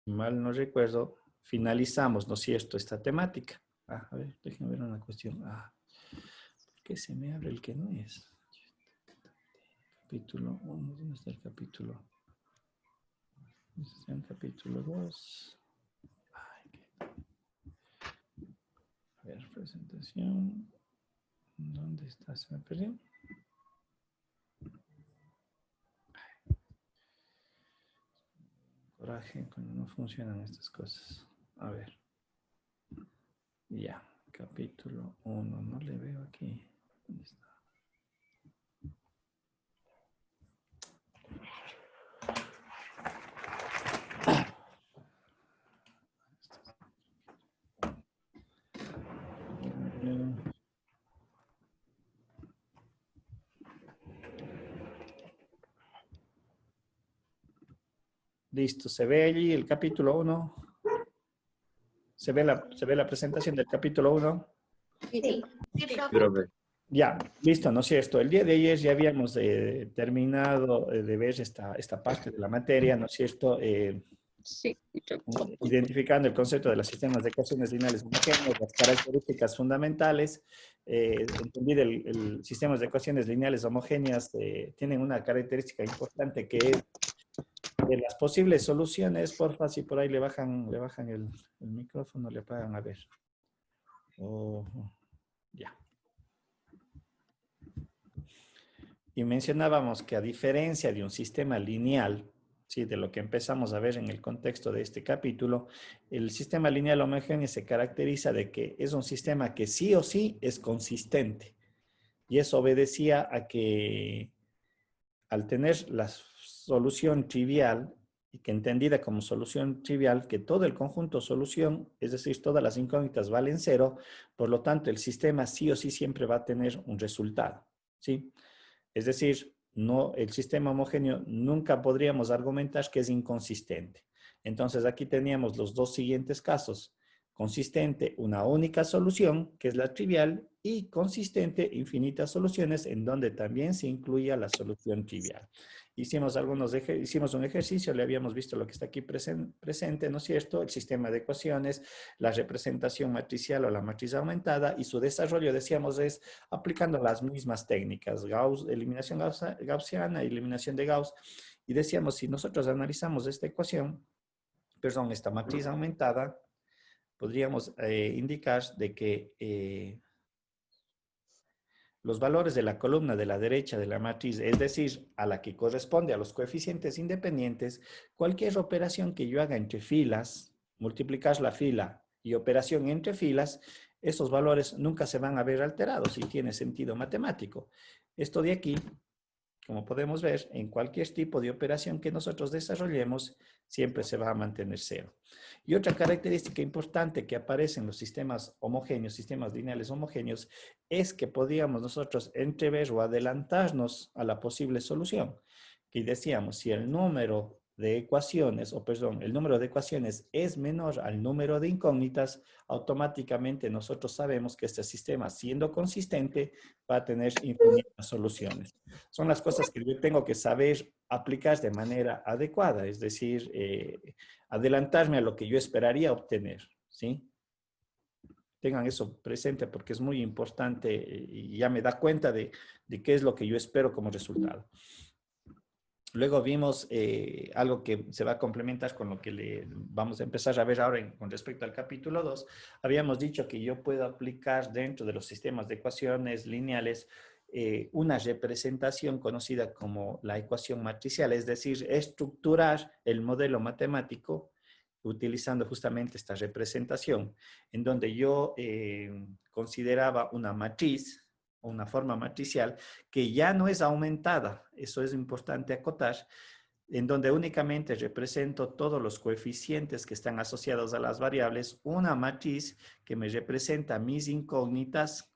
mal no recuerdo, finalizamos, ¿no es cierto?, esta temática. A ver, déjenme ver una cuestión. ¿Por qué se me abre el que no es? Capítulo 1, ¿dónde está el capítulo? Está en capítulo 2. A ver, presentación. ¿Dónde está? Se me perdió. Coraje cuando no funcionan estas cosas. A ver. Ya, capítulo 1. No le veo aquí. ¿Dónde está? Listo, se ve allí el capítulo 1. ¿Se ve la presentación del capítulo 1? Sí. Ya, listo, ¿no es cierto? El día de ayer ya habíamos terminado de ver esta parte de la materia, ¿no es cierto? Sí. Identificando el concepto de los sistemas de ecuaciones lineales homogéneas, las características fundamentales. Entendí el sistemas de ecuaciones lineales homogéneas tienen una característica importante que es de las posibles soluciones. Porfa, si por ahí le bajan el micrófono, le apagan, a ver. Ya. Y mencionábamos que a diferencia de un sistema lineal, ¿sí?, de lo que empezamos a ver en el contexto de este capítulo, el sistema lineal homogéneo se caracteriza de que es un sistema que sí o sí es consistente. Y eso obedecía a que al tener la solución trivial, y que entendida como solución trivial, que todo el conjunto solución, es decir, todas las incógnitas valen cero, por lo tanto el sistema sí o sí siempre va a tener un resultado, ¿sí? Es decir, no, el sistema homogéneo nunca podríamos argumentar que es inconsistente. Entonces aquí teníamos los dos siguientes casos. Consistente, una única solución, que es la trivial, y consistente, infinitas soluciones, en donde también se incluía la solución trivial. Hicimos un ejercicio, le habíamos visto lo que está aquí presente, ¿no es cierto? El sistema de ecuaciones, la representación matricial o la matriz aumentada, y su desarrollo, decíamos, es aplicando las mismas técnicas, eliminación gaussiana, eliminación de Gauss, y decíamos, si nosotros analizamos esta ecuación, perdón, esta matriz aumentada, podríamos indicar de que los valores de la columna de la derecha de la matriz, es decir, a la que corresponde a los coeficientes independientes, cualquier operación que yo haga entre filas, multiplicar la fila y operación entre filas, esos valores nunca se van a ver alterados y tiene sentido matemático. Esto de aquí, como podemos ver, en cualquier tipo de operación que nosotros desarrollemos, siempre se va a mantener cero. Y otra característica importante que aparece en los sistemas homogéneos, sistemas lineales homogéneos, es que podríamos nosotros entrever o adelantarnos a la posible solución. Que decíamos, si el número de ecuaciones, el número de ecuaciones es menor al número de incógnitas, automáticamente nosotros sabemos que este sistema, siendo consistente, va a tener infinitas soluciones. Son las cosas que yo tengo que saber aplicar de manera adecuada, es decir, adelantarme a lo que yo esperaría obtener, ¿sí? Tengan eso presente porque es muy importante y ya me da cuenta de qué es lo que yo espero como resultado. Luego vimos algo que se va a complementar con lo que vamos a empezar a ver ahora con respecto al capítulo 2. Habíamos dicho que yo puedo aplicar dentro de los sistemas de ecuaciones lineales una representación conocida como la ecuación matricial, es decir, estructurar el modelo matemático utilizando justamente esta representación, en donde yo consideraba una matriz, una forma matricial, que ya no es aumentada, eso es importante acotar, en donde únicamente represento todos los coeficientes que están asociados a las variables, una matriz que me representa mis incógnitas,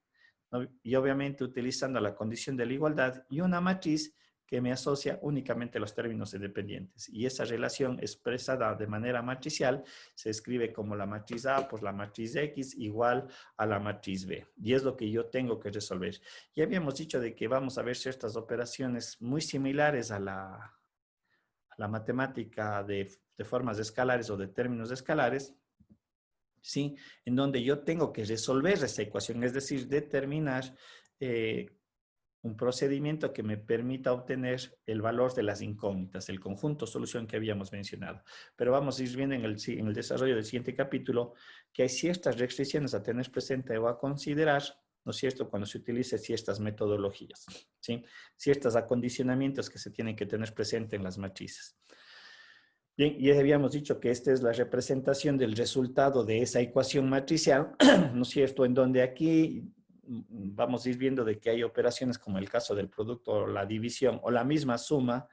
¿no?, y obviamente utilizando la condición de la igualdad, y una matriz que me asocia únicamente los términos independientes. Y esa relación expresada de manera matricial se escribe como la matriz A por la matriz X igual a la matriz B. Y es lo que yo tengo que resolver. Ya habíamos dicho de que vamos a ver ciertas operaciones muy similares a la matemática de de formas escalares o de términos escalares, ¿sí? En donde yo tengo que resolver esa ecuación, es decir, determinar un procedimiento que me permita obtener el valor de las incógnitas, el conjunto solución que habíamos mencionado. Pero vamos a ir viendo en el desarrollo del siguiente capítulo que hay ciertas restricciones a tener presente o a considerar, ¿no es cierto?, cuando se utilice ciertas metodologías, ¿sí? Ciertos acondicionamientos que se tienen que tener presente en las matrices. Bien, ya habíamos dicho que esta es la representación del resultado de esa ecuación matricial, ¿no es cierto?, en donde aquí vamos a ir viendo de que hay operaciones como el caso del producto o la división o la misma suma,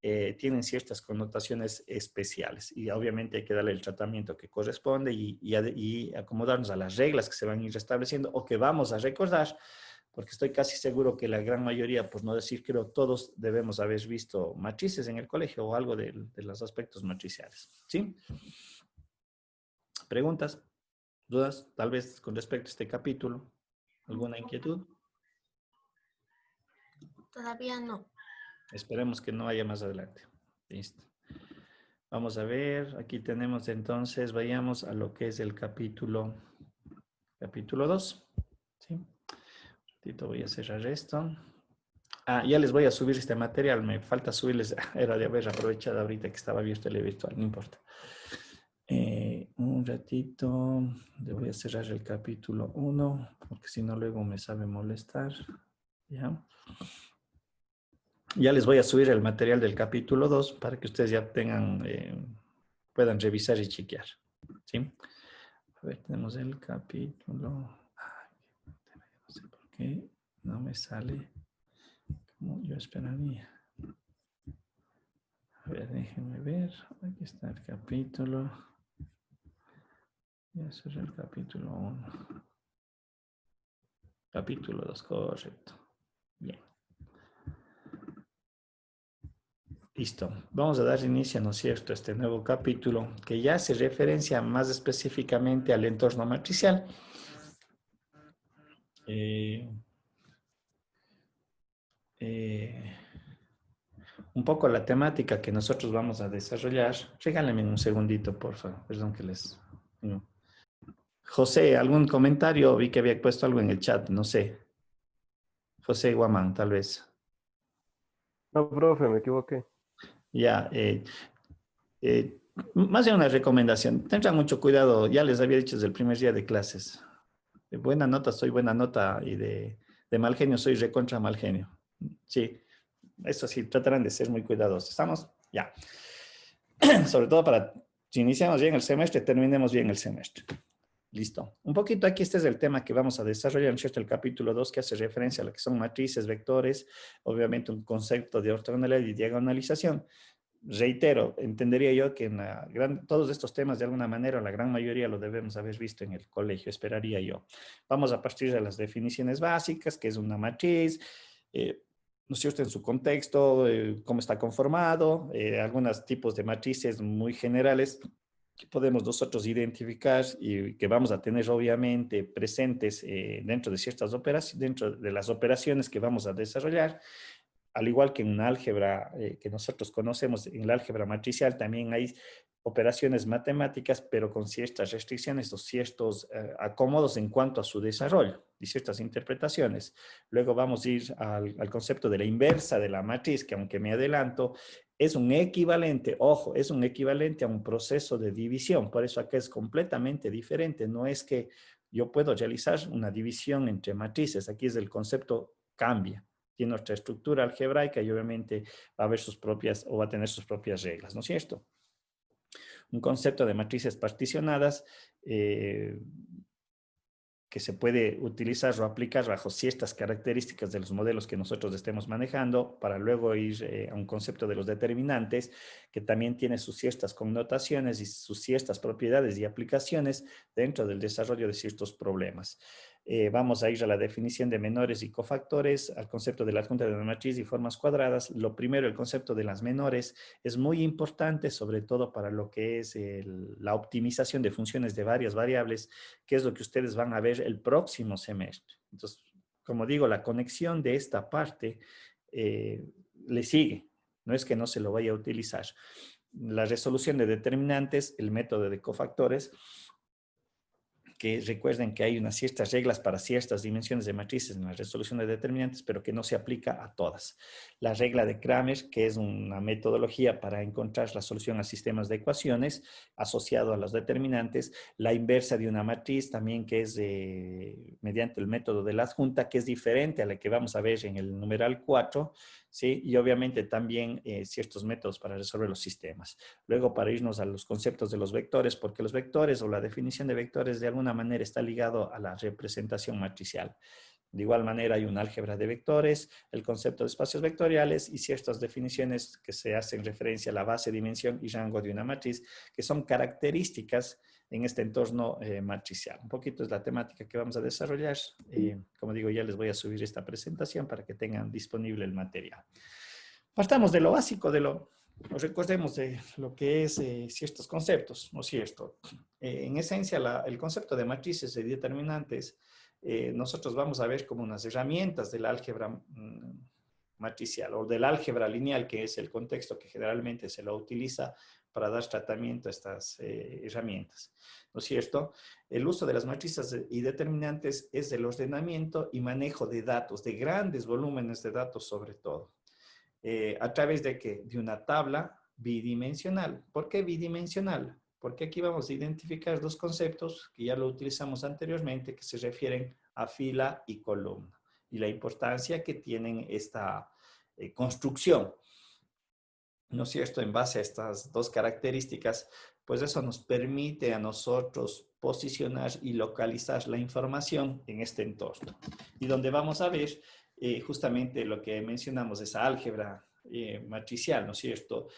tienen ciertas connotaciones especiales y obviamente hay que darle el tratamiento que corresponde y acomodarnos a las reglas que se van a ir estableciendo o que vamos a recordar, porque estoy casi seguro que la gran mayoría, por no decir creo todos, debemos haber visto matrices en el colegio o algo de los aspectos matriciales. ¿Sí? ¿Preguntas? ¿Dudas? Tal vez con respecto a este capítulo. ¿Alguna inquietud? Todavía no. Esperemos que no haya más adelante. Listo. Vamos a ver, aquí tenemos entonces, vayamos a lo que es el capítulo 2. ¿Sí? Un ratito voy a cerrar esto. Ya les voy a subir este material, me falta subirles, era de haber aprovechado ahorita que estaba abierto el virtual, no importa. Un ratito, le voy a cerrar el capítulo 1, porque si no luego me sabe molestar. ¿Ya? Ya les voy a subir el material del capítulo 2 para que ustedes ya tengan, puedan revisar y chequear. ¿Sí? A ver, tenemos el capítulo. No sé por qué no me sale como yo esperaría. A ver, déjenme ver. Aquí está el capítulo. Y eso es el capítulo 1. Capítulo 2, correcto. Bien. Listo. Vamos a dar inicio, ¿no es cierto?, a este nuevo capítulo que ya hace referencia más específicamente al entorno matricial. Un poco la temática que nosotros vamos a desarrollar. Regálenme un segundito, por favor. Perdón que les... No. José, ¿algún comentario? Vi que había puesto algo en el chat, no sé. José Guamán, tal vez. No, profe, me equivoqué. Ya, más de una recomendación. Tengan mucho cuidado, ya les había dicho desde el primer día de clases. De buena nota soy buena nota y de mal genio soy recontra mal genio. Sí, eso sí, tratarán de ser muy cuidadosos. ¿Estamos? Ya. Sobre todo para, si iniciamos bien el semestre, terminemos bien el semestre. Listo. Un poquito aquí este es el tema que vamos a desarrollar, ¿cierto? El capítulo 2 que hace referencia a lo que son matrices, vectores, obviamente un concepto de ortogonalidad y diagonalización. Reitero, entendería yo que todos estos temas de alguna manera, la gran mayoría lo debemos haber visto en el colegio, esperaría yo. Vamos a partir de las definiciones básicas, que es una matriz, ¿no es cierto?, en su contexto, cómo está conformado, algunos tipos de matrices muy generales que podemos nosotros identificar y que vamos a tener obviamente presentes dentro de ciertas operaciones, dentro de las operaciones que vamos a desarrollar. Al igual que en una álgebra que nosotros conocemos, en la álgebra matricial también hay operaciones matemáticas, pero con ciertas restricciones o ciertos acomodos en cuanto a su desarrollo y ciertas interpretaciones. Luego vamos a ir al concepto de la inversa de la matriz, que aunque me adelanto, es un equivalente, ojo, es un equivalente a un proceso de división. Por eso acá es completamente diferente. No es que yo puedo realizar una división entre matrices. Aquí es el concepto cambia. Tiene nuestra estructura algebraica y obviamente va a haber sus propias o va a tener sus propias reglas, ¿no es cierto? Un concepto de matrices particionadas que se puede utilizar o aplicar bajo ciertas características de los modelos que nosotros estemos manejando para luego ir a un concepto de los determinantes que también tiene sus ciertas connotaciones y sus ciertas propiedades y aplicaciones dentro del desarrollo de ciertos problemas. Vamos a ir a la definición de menores y cofactores, al concepto de la adjunta de una matriz y formas cuadradas. Lo primero, el concepto de las menores es muy importante, sobre todo para lo que es la optimización de funciones de varias variables, que es lo que ustedes van a ver el próximo semestre. Entonces, como digo, la conexión de esta parte le sigue. No es que no se lo vaya a utilizar. la resolución de determinantes, el método de cofactores, que recuerden que hay unas ciertas reglas para ciertas dimensiones de matrices en la resolución de determinantes, pero que no se aplica a todas. La regla de Kramer, que es una metodología para encontrar la solución a sistemas de ecuaciones asociado a los determinantes. La inversa de una matriz también, que es mediante el método de la adjunta, que es diferente a la que vamos a ver en el numeral 4, ¿sí? Y obviamente también ciertos métodos para resolver los sistemas. Luego, para irnos a los conceptos de los vectores, porque los vectores o la definición de vectores de alguna manera está ligado a la representación matricial. De igual manera hay un álgebra de vectores, el concepto de espacios vectoriales y ciertas definiciones que se hacen referencia a la base, dimensión y rango de una matriz, que son características en este entorno matricial. Un poquito es la temática que vamos a desarrollar. Como digo, ya les voy a subir esta presentación para que tengan disponible el material. Partamos de lo básico, recordemos de lo que es ciertos conceptos, ¿no es cierto? En esencia, el concepto de matrices y determinantes, nosotros vamos a ver como unas herramientas del álgebra matricial o del álgebra lineal, que es el contexto que generalmente se lo utiliza para dar tratamiento a estas herramientas, ¿no es cierto? El uso de las matrices y determinantes es el ordenamiento y manejo de datos, de grandes volúmenes de datos sobre todo. ¿A través de qué? De una tabla bidimensional. ¿Por qué bidimensional? Porque aquí vamos a identificar dos conceptos que ya lo utilizamos anteriormente, que se refieren a fila y columna, y la importancia que tienen esta construcción, ¿no es cierto? En base a estas dos características, pues eso nos permite a nosotros posicionar y localizar la información en este entorno. Y donde vamos a ver justamente lo que mencionamos, esa álgebra matricial, ¿no es cierto?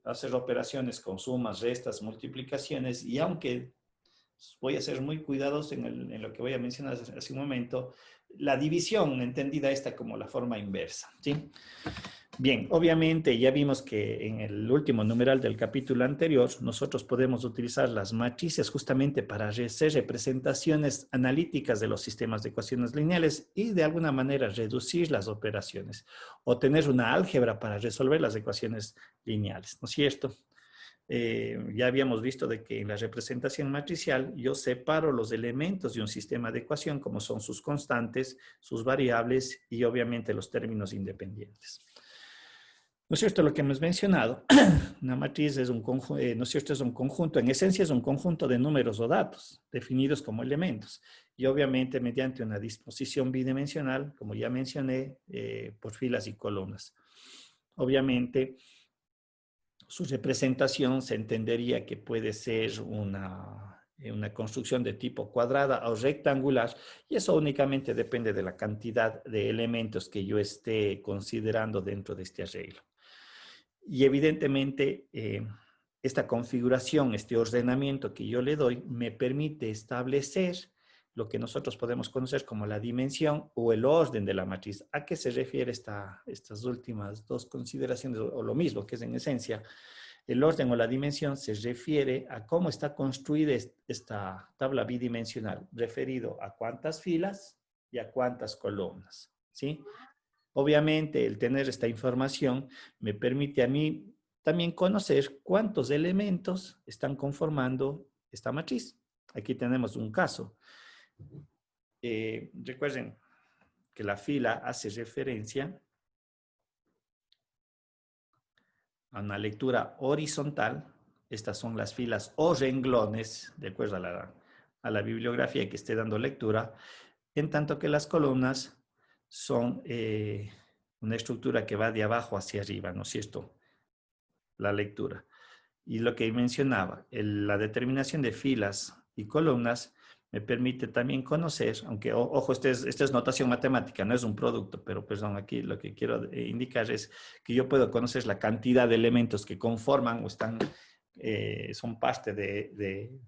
Hacer operaciones con sumas, restas, multiplicaciones, y aunque voy a ser muy cuidadoso en lo que voy a mencionar hace un momento, la división entendida esta como la forma inversa, ¿sí? Bien, obviamente ya vimos que en el último numeral del capítulo anterior nosotros podemos utilizar las matrices justamente para hacer representaciones analíticas de los sistemas de ecuaciones lineales y de alguna manera reducir las operaciones o tener una álgebra para resolver las ecuaciones lineales, ¿no es cierto? Ya habíamos visto de que en la representación matricial yo separo los elementos de un sistema de ecuación como son sus constantes, sus variables y obviamente los términos independientes. ¿No es cierto lo que hemos mencionado? Una matriz es un conjunto, ¿no es cierto? Es un conjunto, en esencia es un conjunto de números o datos definidos como elementos. Y obviamente mediante una disposición bidimensional, como ya mencioné, por filas y columnas. Obviamente, su representación se entendería que puede ser una construcción de tipo cuadrada o rectangular, y eso únicamente depende de la cantidad de elementos que yo esté considerando dentro de este arreglo. Y evidentemente, esta configuración, este ordenamiento que yo le doy, me permite establecer lo que nosotros podemos conocer como la dimensión o el orden de la matriz. ¿A qué se refiere estas últimas dos consideraciones? O lo mismo, que es en esencia, el orden o la dimensión se refiere a cómo está construida esta tabla bidimensional, referido a cuántas filas y a cuántas columnas, ¿sí? Obviamente, el tener esta información me permite a mí también conocer cuántos elementos están conformando esta matriz. Aquí tenemos un caso. Recuerden que la fila hace referencia a una lectura horizontal. Estas son las filas o renglones, de acuerdo a la bibliografía que esté dando lectura, en tanto que las columnas son una estructura que va de abajo hacia arriba, ¿no es cierto? La lectura. Y lo que mencionaba, la determinación de filas y columnas me permite también conocer, aunque, ojo, esta es notación matemática, no es un producto, pero perdón, aquí lo que quiero indicar es que yo puedo conocer la cantidad de elementos que conforman o son parte de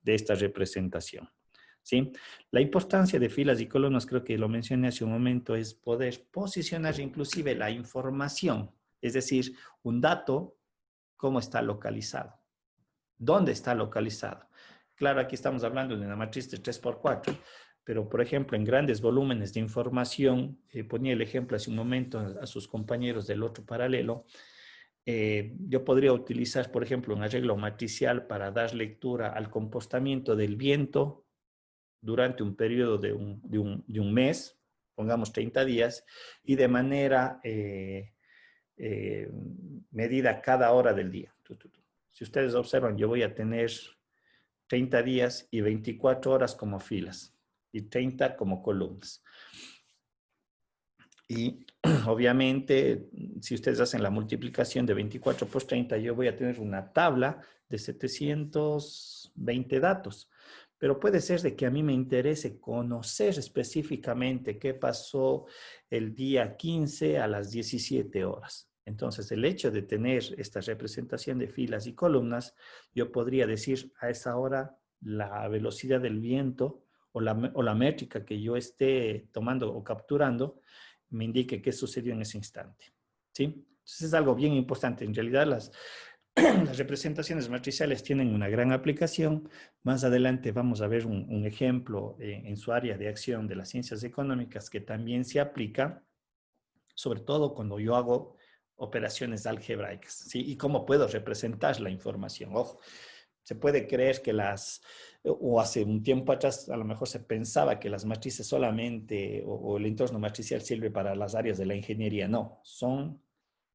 esta representación. ¿Sí? La importancia de filas y columnas, creo que lo mencioné hace un momento, es poder posicionar inclusive la información, es decir, un dato, cómo está localizado, dónde está localizado. Claro, aquí estamos hablando de una matriz de 3×4, pero por ejemplo, en grandes volúmenes de información, ponía el ejemplo hace un momento a sus compañeros del otro paralelo, yo podría utilizar, por ejemplo, un arreglo matricial para dar lectura al comportamiento del viento durante un periodo de un mes, pongamos 30 días, y de manera medida cada hora del día. Si ustedes observan, yo voy a tener 30 días y 24 horas como filas y 30 como columnas. Y obviamente, si ustedes hacen la multiplicación de 24 por 30, yo voy a tener una tabla de 720 datos. Pero puede ser de que a mí me interese conocer específicamente qué pasó el día 15 a las 17 horas. Entonces, el hecho de tener esta representación de filas y columnas, yo podría decir a esa hora la velocidad del viento o la métrica que yo esté tomando o capturando, me indique qué sucedió en ese instante. ¿Sí? Entonces es algo bien importante. En realidad las representaciones matriciales tienen una gran aplicación. Más adelante vamos a ver un ejemplo en su área de acción de las ciencias económicas que también se aplica, sobre todo cuando yo hago operaciones algebraicas, ¿sí? Y cómo puedo representar la información. Ojo, se puede creer que o hace un tiempo atrás a lo mejor se pensaba que las matrices solamente o el entorno matricial sirve para las áreas de la ingeniería. No, son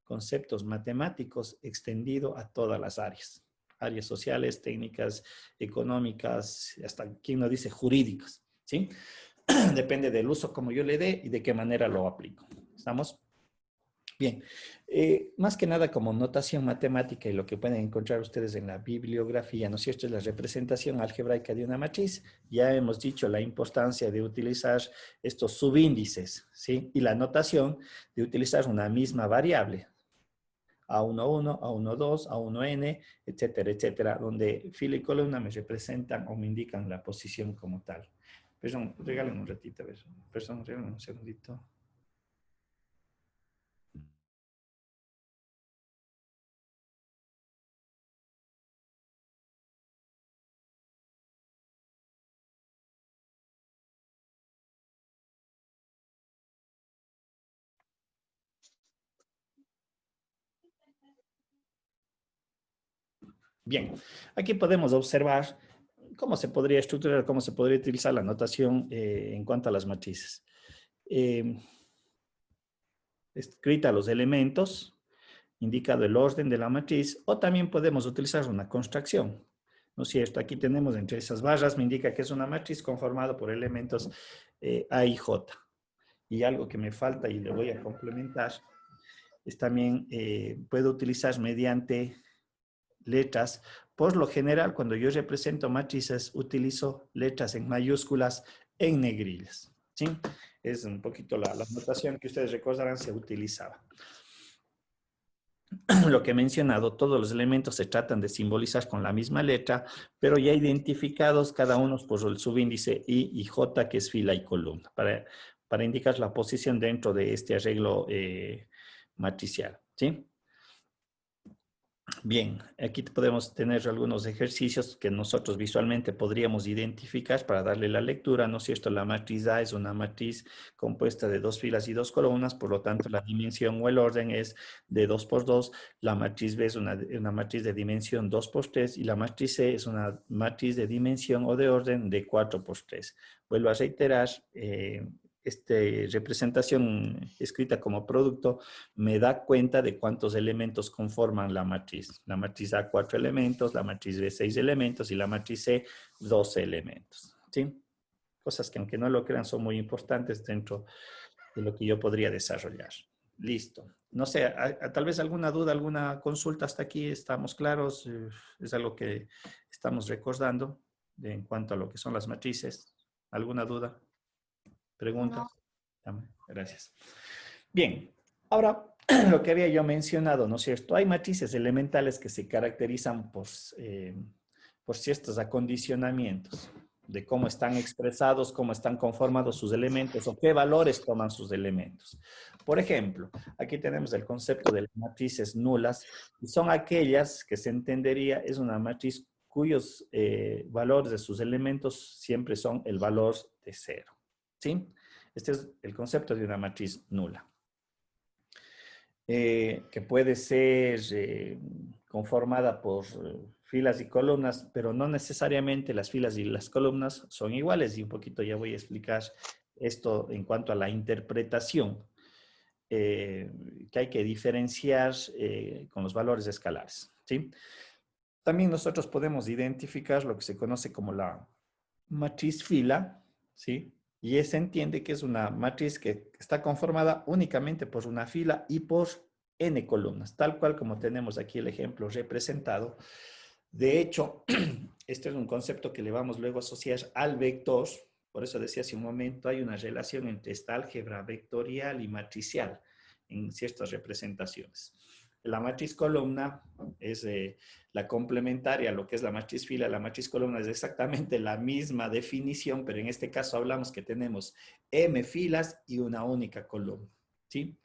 conceptos matemáticos extendidos a todas las áreas sociales, técnicas, económicas, hasta quien no dice jurídicas, ¿sí? Depende del uso como yo le dé y de qué manera lo aplico. ¿Estamos? Bien, más que nada como notación matemática y lo que pueden encontrar ustedes en la bibliografía, ¿no es cierto? Es la representación algebraica de una matriz. Ya hemos dicho la importancia de utilizar estos subíndices, ¿sí? Y la notación de utilizar una misma variable, A11, A12, A1n, etcétera, etcétera, donde fila y columna me representan o me indican la posición como tal. Perdón, regálenme un ratito, a ver. Perdón, regálenme un segundito. Bien, aquí podemos observar cómo se podría estructurar, cómo se podría utilizar la notación en cuanto a las matrices. Escrita los elementos, indicado el orden de la matriz, o también podemos utilizar una construcción. ¿No es cierto? Aquí tenemos entre esas barras, me indica que es una matriz conformada por elementos A y J. Y algo que me falta y le voy a complementar es también puedo utilizar mediante letras. Por lo general, cuando yo represento matrices, utilizo letras en mayúsculas en negrillas. ¿Sí? Es un poquito la notación que ustedes recordarán se utilizaba. Lo que he mencionado, todos los elementos se tratan de simbolizar con la misma letra, pero ya identificados cada uno por el subíndice I y J, que es fila y columna, para indicar la posición dentro de este arreglo matricial. ¿Sí? Bien, aquí podemos tener algunos ejercicios que nosotros visualmente podríamos identificar para darle la lectura, ¿no es cierto? La matriz A es una matriz compuesta de 2 filas y 2 columnas, por lo tanto la dimensión o el orden es de 2 por 2. La matriz B es una matriz de dimensión 2 por 3 y la matriz C es una matriz de dimensión o de orden de 4 por 3. Vuelvo a reiterar, esta representación escrita como producto me da cuenta de cuántos elementos conforman la matriz. La matriz A, 4 elementos, la matriz B, 6 elementos y la matriz C, 12 elementos. ¿Sí? Cosas que aunque no lo crean son muy importantes dentro de lo que yo podría desarrollar. Listo. No sé, tal vez alguna duda, alguna consulta hasta aquí, ¿estamos claros? Es algo que estamos recordando en cuanto a lo que son las matrices. ¿Alguna duda? ¿Preguntas? No. Gracias. Bien, ahora lo que había yo mencionado, ¿no es cierto? Hay matrices elementales que se caracterizan por ciertos acondicionamientos de cómo están expresados, cómo están conformados sus elementos o qué valores toman sus elementos. Por ejemplo, aquí tenemos el concepto de las matrices nulas y son aquellas que se entendería es una matriz cuyos valores de sus elementos siempre son el valor de 0. ¿Sí? Este es el concepto de una matriz nula. que puede ser conformada por filas y columnas, pero no necesariamente las filas y las columnas son iguales. Y un poquito ya voy a explicar esto en cuanto a la interpretación, que hay que diferenciar con los valores escalares, ¿sí? También nosotros podemos identificar lo que se conoce como la matriz fila, ¿sí? Y se entiende que es una matriz que está conformada únicamente por una fila y por n columnas, tal cual como tenemos aquí el ejemplo representado. De hecho, este es un concepto que le vamos luego a asociar al vector. Por eso decía hace un momento, hay una relación entre esta álgebra vectorial y matricial en ciertas representaciones. La matriz columna es la complementaria a lo que es la matriz fila. La matriz columna es exactamente la misma definición, pero en este caso hablamos que tenemos m filas y una única columna, ¿sí?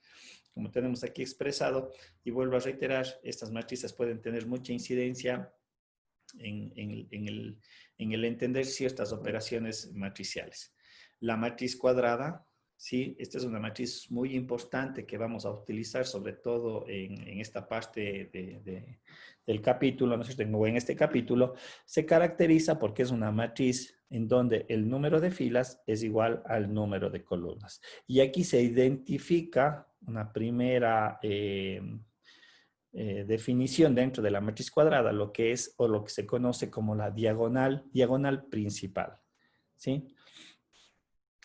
Como tenemos aquí expresado, y vuelvo a reiterar, estas matrices pueden tener mucha incidencia en el entender ciertas operaciones matriciales. La matriz cuadrada, sí, esta es una matriz muy importante que vamos a utilizar sobre todo en esta parte del capítulo, ¿no es cierto? O en este capítulo, se caracteriza porque es una matriz en donde el número de filas es igual al número de columnas. Y aquí se identifica una primera definición dentro de la matriz cuadrada, lo que es o lo que se conoce como la diagonal principal, ¿sí?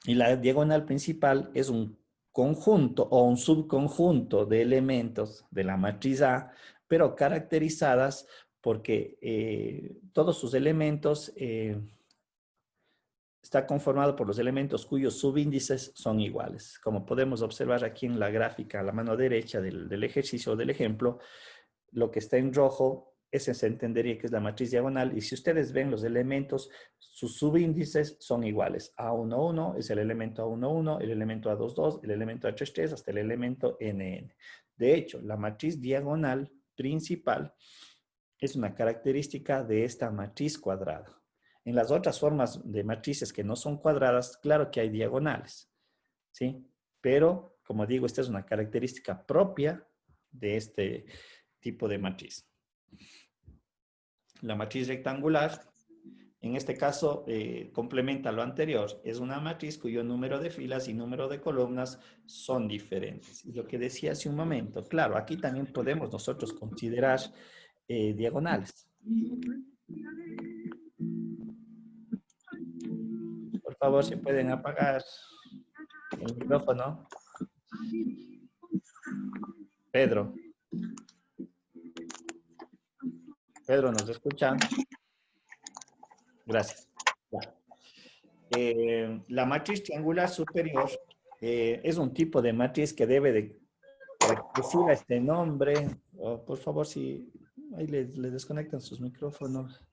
Y la diagonal principal es un conjunto o un subconjunto de elementos de la matriz A, pero caracterizadas porque todos sus elementos está conformado por los elementos cuyos subíndices son iguales. Como podemos observar aquí en la gráfica a la mano derecha del ejercicio o del ejemplo, lo que está en rojo, ese se entendería que es la matriz diagonal, y si ustedes ven los elementos, sus subíndices son iguales. A11 es el elemento A11, el elemento A22, el elemento A33, hasta el elemento NN. De hecho, la matriz diagonal principal es una característica de esta matriz cuadrada. En las otras formas de matrices que no son cuadradas, claro que hay diagonales, ¿sí? Pero, como digo, esta es una característica propia de este tipo de matriz. La matriz rectangular, en este caso, complementa lo anterior. Es una matriz cuyo número de filas y número de columnas son diferentes. Y lo que decía hace un momento, claro, aquí también podemos nosotros considerar diagonales. Por favor, si pueden apagar el micrófono. Pedro. Pedro, ¿nos escuchan? Gracias. La matriz triangular superior es un tipo de matriz que debe de, para que reciba este nombre, por favor, si ahí le desconectan sus micrófonos.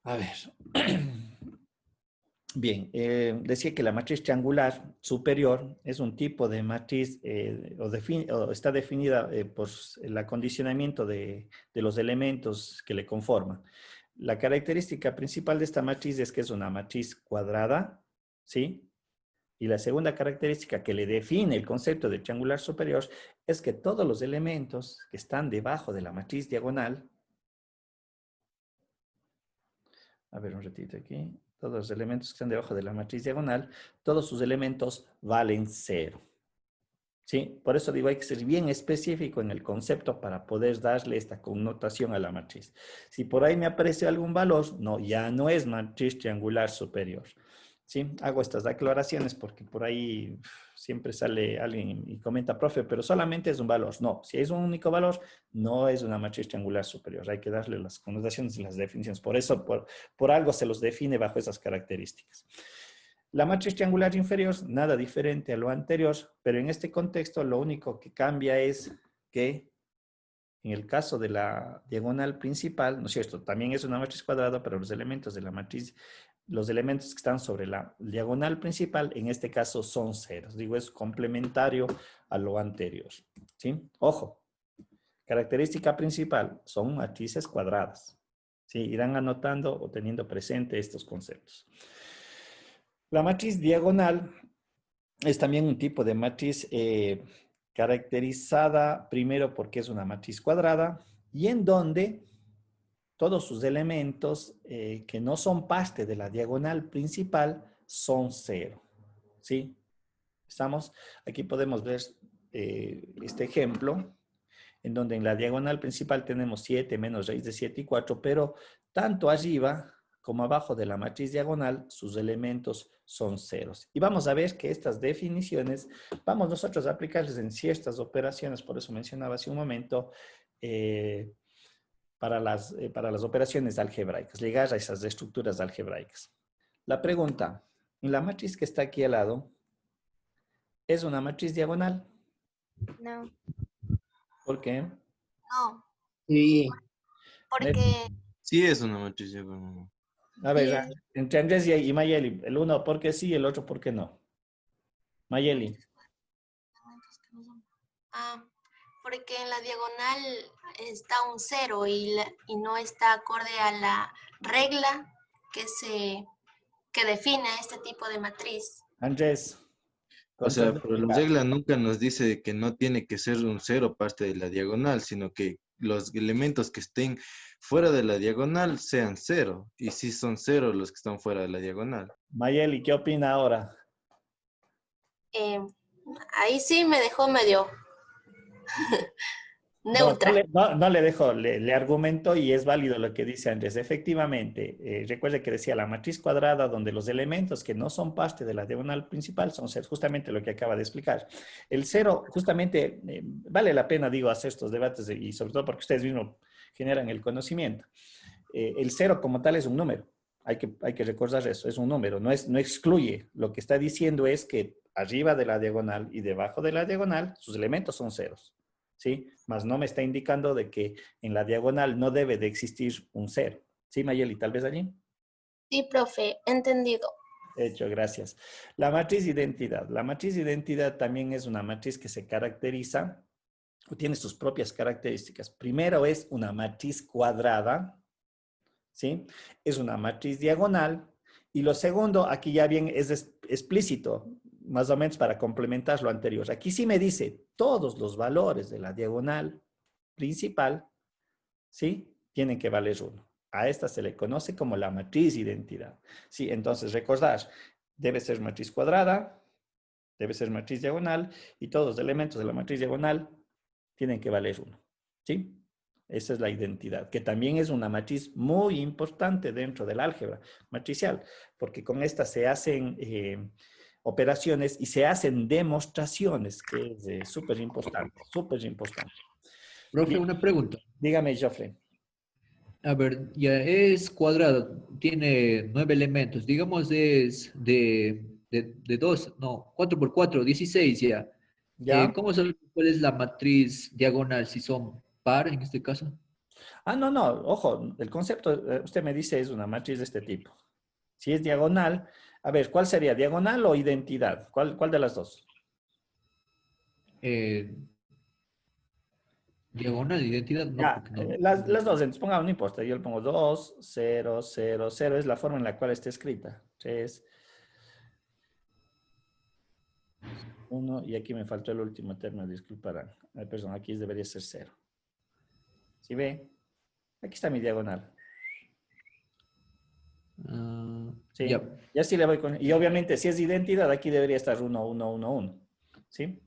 A ver. Bien, decía que la matriz triangular superior es un tipo de matriz o está definida por el acondicionamiento de los elementos que le conforman. La característica principal de esta matriz es que es una matriz cuadrada, ¿sí? Y la segunda característica que le define el concepto de triangular superior es que todos los elementos que están debajo de la matriz diagonal, a ver un ratito aquí, todos los elementos que están debajo de la matriz diagonal, todos sus elementos valen 0. ¿Sí? Por eso digo, hay que ser bien específico en el concepto para poder darle esta connotación a la matriz. Si por ahí me aparece algún valor, no, ya no es matriz triangular superior. ¿Sí? Hago estas aclaraciones porque por ahí siempre sale alguien y comenta, profe, pero solamente es un valor. No, si es un único valor, no es una matriz triangular superior. Hay que darle las connotaciones y las definiciones. Por eso, por algo se los define bajo esas características. La matriz triangular inferior, nada diferente a lo anterior, pero en este contexto lo único que cambia es que en el caso de la diagonal principal, ¿no es cierto? También es una matriz cuadrada, pero los elementos de la matriz, los elementos que están sobre la diagonal principal, en este caso son ceros. Digo, es complementario a lo anterior, ¿sí? Ojo, característica principal, son matrices cuadradas, ¿sí? Irán anotando o teniendo presente estos conceptos. La matriz diagonal es también un tipo de matriz caracterizada primero porque es una matriz cuadrada y en donde todos sus elementos que no son parte de la diagonal principal son cero. ¿Sí? ¿Estamos? Aquí podemos ver este ejemplo, en donde en la diagonal principal tenemos 7 menos raíz de 7 y 4, pero tanto arriba como abajo de la matriz diagonal, sus elementos son ceros. Y vamos a ver que estas definiciones, vamos nosotros a aplicarles en ciertas operaciones, por eso mencionaba hace un momento, para las operaciones algebraicas, llegar a esas estructuras algebraicas. La pregunta, en la matriz que está aquí al lado, ¿es una matriz diagonal? No. ¿Por qué? No, Sí, porque Sí es una matriz diagonal. A ver, sí, entre Andrés y Mayeli, el uno por qué sí, el otro por qué no. Mayeli, ah, porque en la diagonal está un cero y no está acorde a la regla que define este tipo de matriz. Andrés. O sea, pero la contraindicar. regla nunca nos dice que no tiene que ser un cero parte de la diagonal, sino que los elementos que estén fuera de la diagonal sean cero. Y si son cero los que están fuera de la diagonal. Mayeli, ¿qué opina ahora? Eh, Ahí sí me dejó medio neutra. No le dejo, le argumento y es válido lo que dice Andrés. Efectivamente, recuerde que decía la matriz cuadrada donde los elementos que no son parte de la diagonal principal son ceros, justamente lo que acaba de explicar. El cero, justamente, vale la pena, digo, hacer estos debates y sobre todo porque ustedes mismos generan el conocimiento. El cero como tal es un número. Hay que recordar eso, es un número, no excluye. Lo que está diciendo es que arriba de la diagonal y debajo de la diagonal, sus elementos son ceros. ¿Sí? Mas no me está indicando de que en la diagonal no debe de existir un cero. ¿Sí, Mayeli? Tal vez allí. Sí, profe, entendido. Hecho, gracias. La matriz de identidad. La matriz de identidad también es una matriz que se caracteriza o tiene sus propias características. Primero es una matriz cuadrada, ¿sí? Es una matriz diagonal. Y lo segundo, aquí ya bien es explícito, más o menos para complementar lo anterior. Aquí sí me dice todos los valores de la diagonal principal, ¿sí? Tienen que valer 1. A esta se le conoce como la matriz identidad. Sí, entonces recordar, debe ser matriz cuadrada, debe ser matriz diagonal y todos los elementos de la matriz diagonal tienen que valer 1. ¿Sí? Esa es la identidad, que también es una matriz muy importante dentro del álgebra matricial, porque con esta se hacen operaciones y se hacen demostraciones, que es súper importante, súper importante. profe, una pregunta. Dígame, Joffrey. A ver, ya es cuadrado, tiene 9 elementos, digamos es de 2, no, 4 por 4, 16 ya. ¿Ya? ¿Cómo saber cuál es la matriz diagonal, si son par en este caso? Ah, no, no, ojo, el concepto, usted me dice, es una matriz de este tipo. Si es diagonal, a ver, ¿cuál sería? ¿Diagonal o identidad? ¿Cuál de las dos? Eh, Diagonal, identidad, no, Ya, porque no. las dos, entonces pongamos, no importa, yo le pongo 2, 0, 0, 0, es la forma en la cual está escrita. 3, 1, y aquí me faltó el último término, disculparán. Perdón, aquí debería ser 0. ¿Sí ve? Aquí está mi diagonal. ¿Sí? Ya, Y así le voy con... Y obviamente, si es identidad, aquí debería estar 1, 1, 1, 1. ¿Sí?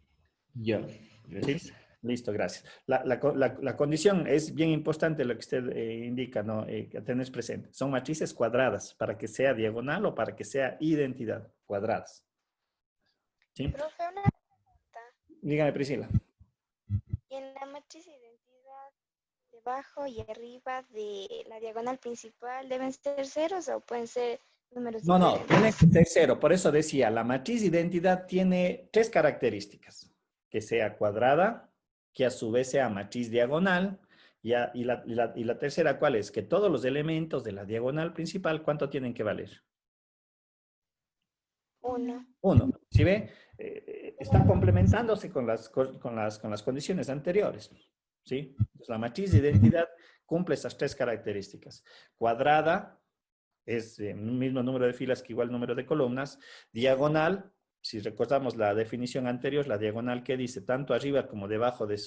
ya, ¿Sí? gracias. Listo, gracias. La condición es bien importante lo que usted indica, ¿no? Que tener presente. Son matrices cuadradas para que sea diagonal o para que sea identidad. Cuadradas. ¿Sí? Profe, una pregunta. Dígame, Priscila. ¿Y en la matriz de identidad, debajo y arriba de la diagonal principal, deben ser ceros o pueden ser números No, no, diferentes? tiene que ser 0. Por eso decía, la matriz de identidad tiene 3 características. Que sea cuadrada, que a su vez sea matriz diagonal, y la tercera, ¿cuál es? Que todos los elementos de la diagonal principal, ¿cuánto tienen que valer? 1. 1. ¿Sí ve? Está complementándose con las condiciones anteriores. ¿Sí? Entonces, la matriz de identidad cumple esas 3 características. Cuadrada es un mismo número de filas que igual número de columnas. Diagonal si recordamos la definición anterior, la diagonal que dice tanto arriba como debajo de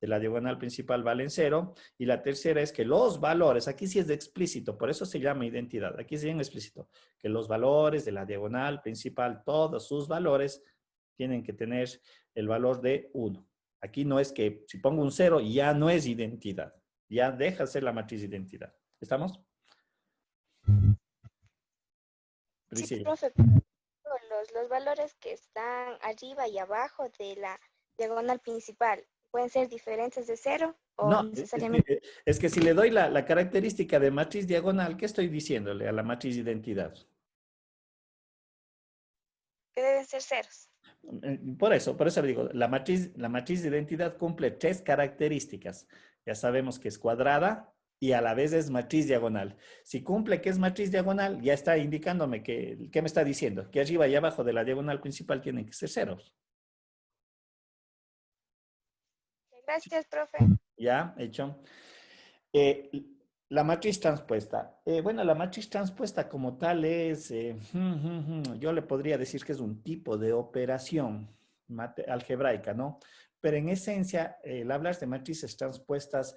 la diagonal principal valen 0. Y la tercera es que los valores, aquí sí es de explícito, por eso se llama identidad. Aquí sí es explícito, que los valores de la diagonal principal, todos sus valores, tienen que tener el valor de 1. Aquí no es que si pongo un 0 ya no es identidad. Ya deja de ser la matriz de identidad. ¿Estamos? Sí, Priscila. profe, los valores que están arriba y abajo de la diagonal principal pueden ser diferentes de 0 o No, necesariamente es que si le doy la característica de matriz diagonal, ¿qué estoy diciéndole a la matriz de identidad? que deben ser ceros. Por eso le digo, la matriz de identidad cumple 3 características. Ya sabemos que es cuadrada y a la vez es matriz diagonal. Si cumple que es matriz diagonal, ya está indicándome ¿qué me está diciendo? Que arriba y abajo de la diagonal principal tienen que ser ceros. Gracias, profe. Ya, hecho. La matriz transpuesta. Bueno, la matriz transpuesta como tal es, yo le podría decir que es un tipo de operación algebraica, ¿no? Pero en esencia, el hablar de matrices transpuestas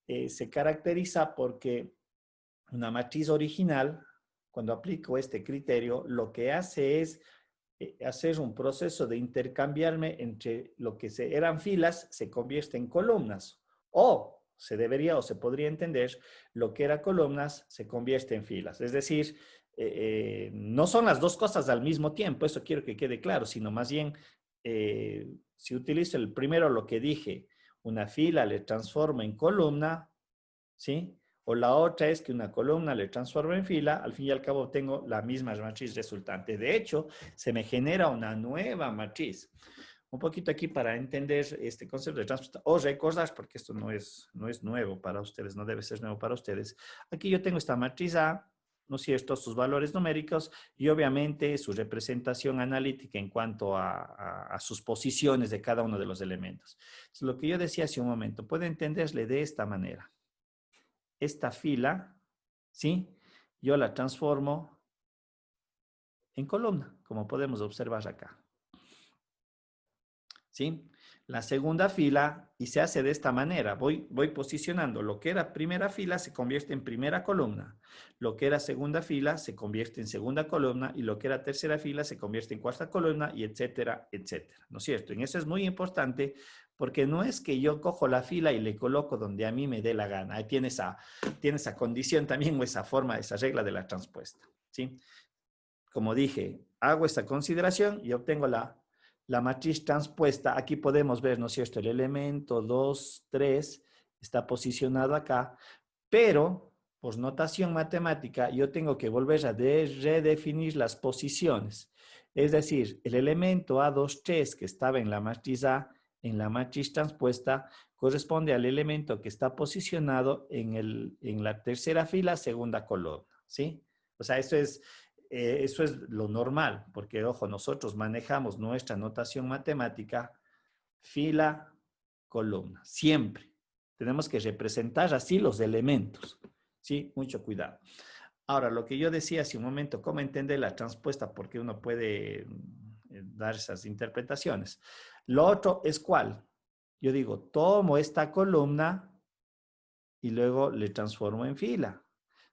se caracteriza porque una matriz original, cuando aplico este criterio, lo que hace es hacer un proceso de intercambiarme entre lo que eran filas, se convierte en columnas. O se debería o se podría entender, lo que era columnas se convierte en filas. Es decir, no son las dos cosas al mismo tiempo, eso quiero que quede claro, sino más bien, si utilizo el primero lo que dije, una fila le transformo en columna, ¿sí? O la otra es que una columna le transformo en fila, al fin y al cabo tengo la misma matriz resultante. De hecho, se me genera una nueva matriz. Un poquito aquí para entender este concepto de transpuesta, o recordar, porque esto no es nuevo para ustedes, no debe ser nuevo para ustedes. Aquí yo tengo esta matriz A, ¿no es cierto?, sus valores numéricos y obviamente su representación analítica en cuanto a sus posiciones de cada uno de los elementos. Entonces, lo que yo decía hace un momento, puede entenderle de esta manera. Esta fila, ¿sí?, yo la transformo en columna, como podemos observar acá. ¿Sí? La segunda fila, y se hace de esta manera, voy posicionando lo que era primera fila se convierte en primera columna, lo que era segunda fila se convierte en segunda columna y lo que era tercera fila se convierte en cuarta columna y etcétera, etcétera, ¿no es cierto? Y eso es muy importante porque no es que yo cojo la fila y le coloco donde a mí me dé la gana, ahí tiene esa condición también o esa forma, esa regla de la transpuesta, ¿sí? Como dije, hago esta consideración y obtengo la matriz transpuesta. Aquí podemos ver, ¿no es cierto? El elemento 2, 3 está posicionado acá, pero por notación matemática yo tengo que volver a redefinir las posiciones. Es decir, el elemento A2, 3 que estaba en la matriz A, en la matriz transpuesta, corresponde al elemento que está posicionado en la tercera fila, segunda columna, ¿sí? O sea, eso es lo normal, porque, ojo, nosotros manejamos nuestra notación matemática fila, columna, siempre. Tenemos que representar así los elementos, ¿sí? Mucho cuidado. Ahora, lo que yo decía hace un momento, ¿cómo entender la transpuesta? Porque uno puede dar esas interpretaciones. Lo otro es ¿cuál? Yo digo, tomo esta columna y luego le transformo en fila.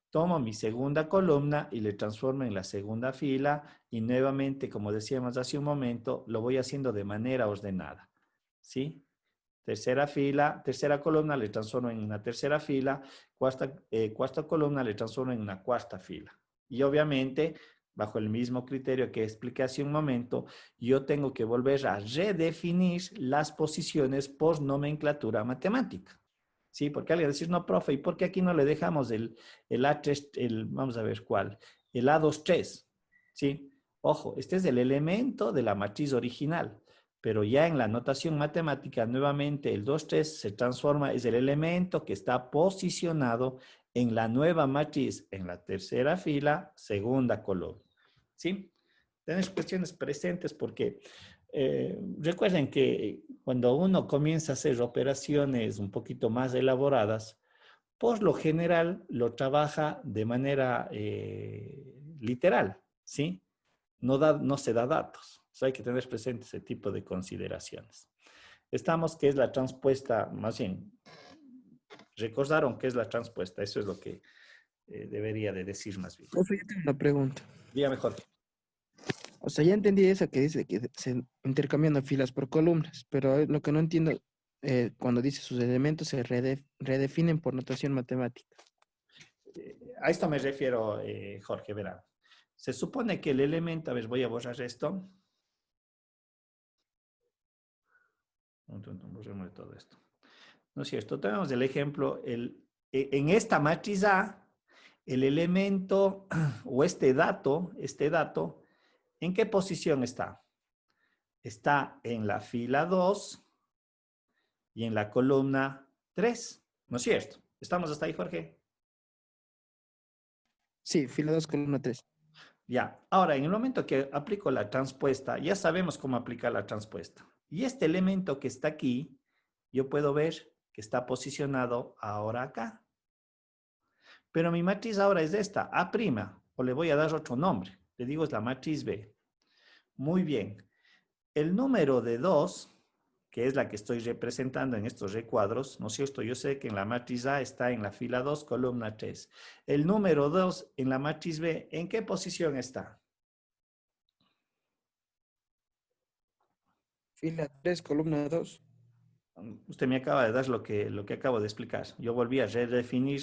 Tomo mi segunda columna y le transformo en la segunda fila y nuevamente, como decíamos hace un momento, lo voy haciendo de manera ordenada, ¿sí? Tercera fila, tercera columna le transformo en una tercera fila, cuarta columna le transformo en una cuarta fila. Y obviamente, bajo el mismo criterio que expliqué hace un momento, yo tengo que volver a redefinir las posiciones por nomenclatura matemática. Sí, porque alguien va a decir, no, profe, ¿y por qué aquí no le dejamos el A3, vamos a ver cuál, el A2, 3? Sí, ojo, este es el elemento de la matriz original, pero ya en la notación matemática, nuevamente el 2, 3 se transforma, es el elemento que está posicionado en la nueva matriz, en la tercera fila, segunda columna. ¿Sí? Tenéis cuestiones presentes porque recuerden que cuando uno comienza a hacer operaciones un poquito más elaboradas, por lo general lo trabaja de manera literal, ¿sí? No se da datos. Entonces hay que tener presente ese tipo de consideraciones. Estamos, ¿qué es la transpuesta? Más bien, recordaron qué es la transpuesta. Eso es lo que debería de decir más bien. Profe, yo tengo una pregunta. Dígame, Jorge. O sea, ya entendí esa que dice que se intercambian filas por columnas, pero lo que no entiendo, cuando dice sus elementos se redefinen por notación matemática. A esto me refiero, Jorge, verá. Se supone que el elemento, a ver, voy a borrar esto. Borremos de todo esto. ¿No es cierto? Tenemos el ejemplo, en esta matriz A, el elemento o este dato, ¿en qué posición está? Está en la fila 2 y en la columna 3, ¿no es cierto? ¿Estamos hasta ahí, Jorge? Sí, fila 2, columna 3. Ya, ahora en el momento que aplico la transpuesta, ya sabemos cómo aplicar la transpuesta. Y este elemento que está aquí, yo puedo ver que está posicionado ahora acá. Pero mi matriz ahora es esta, A', o le voy a dar otro nombre. Le digo es la matriz B. Muy bien. El número de 2, que es la que estoy representando en estos recuadros, ¿no es cierto? Yo sé que en la matriz A está en la fila 2, columna 3. El número 2 en la matriz B, ¿en qué posición está? Fila 3, columna 2. Usted me acaba de dar lo que acabo de explicar. Yo volví a redefinir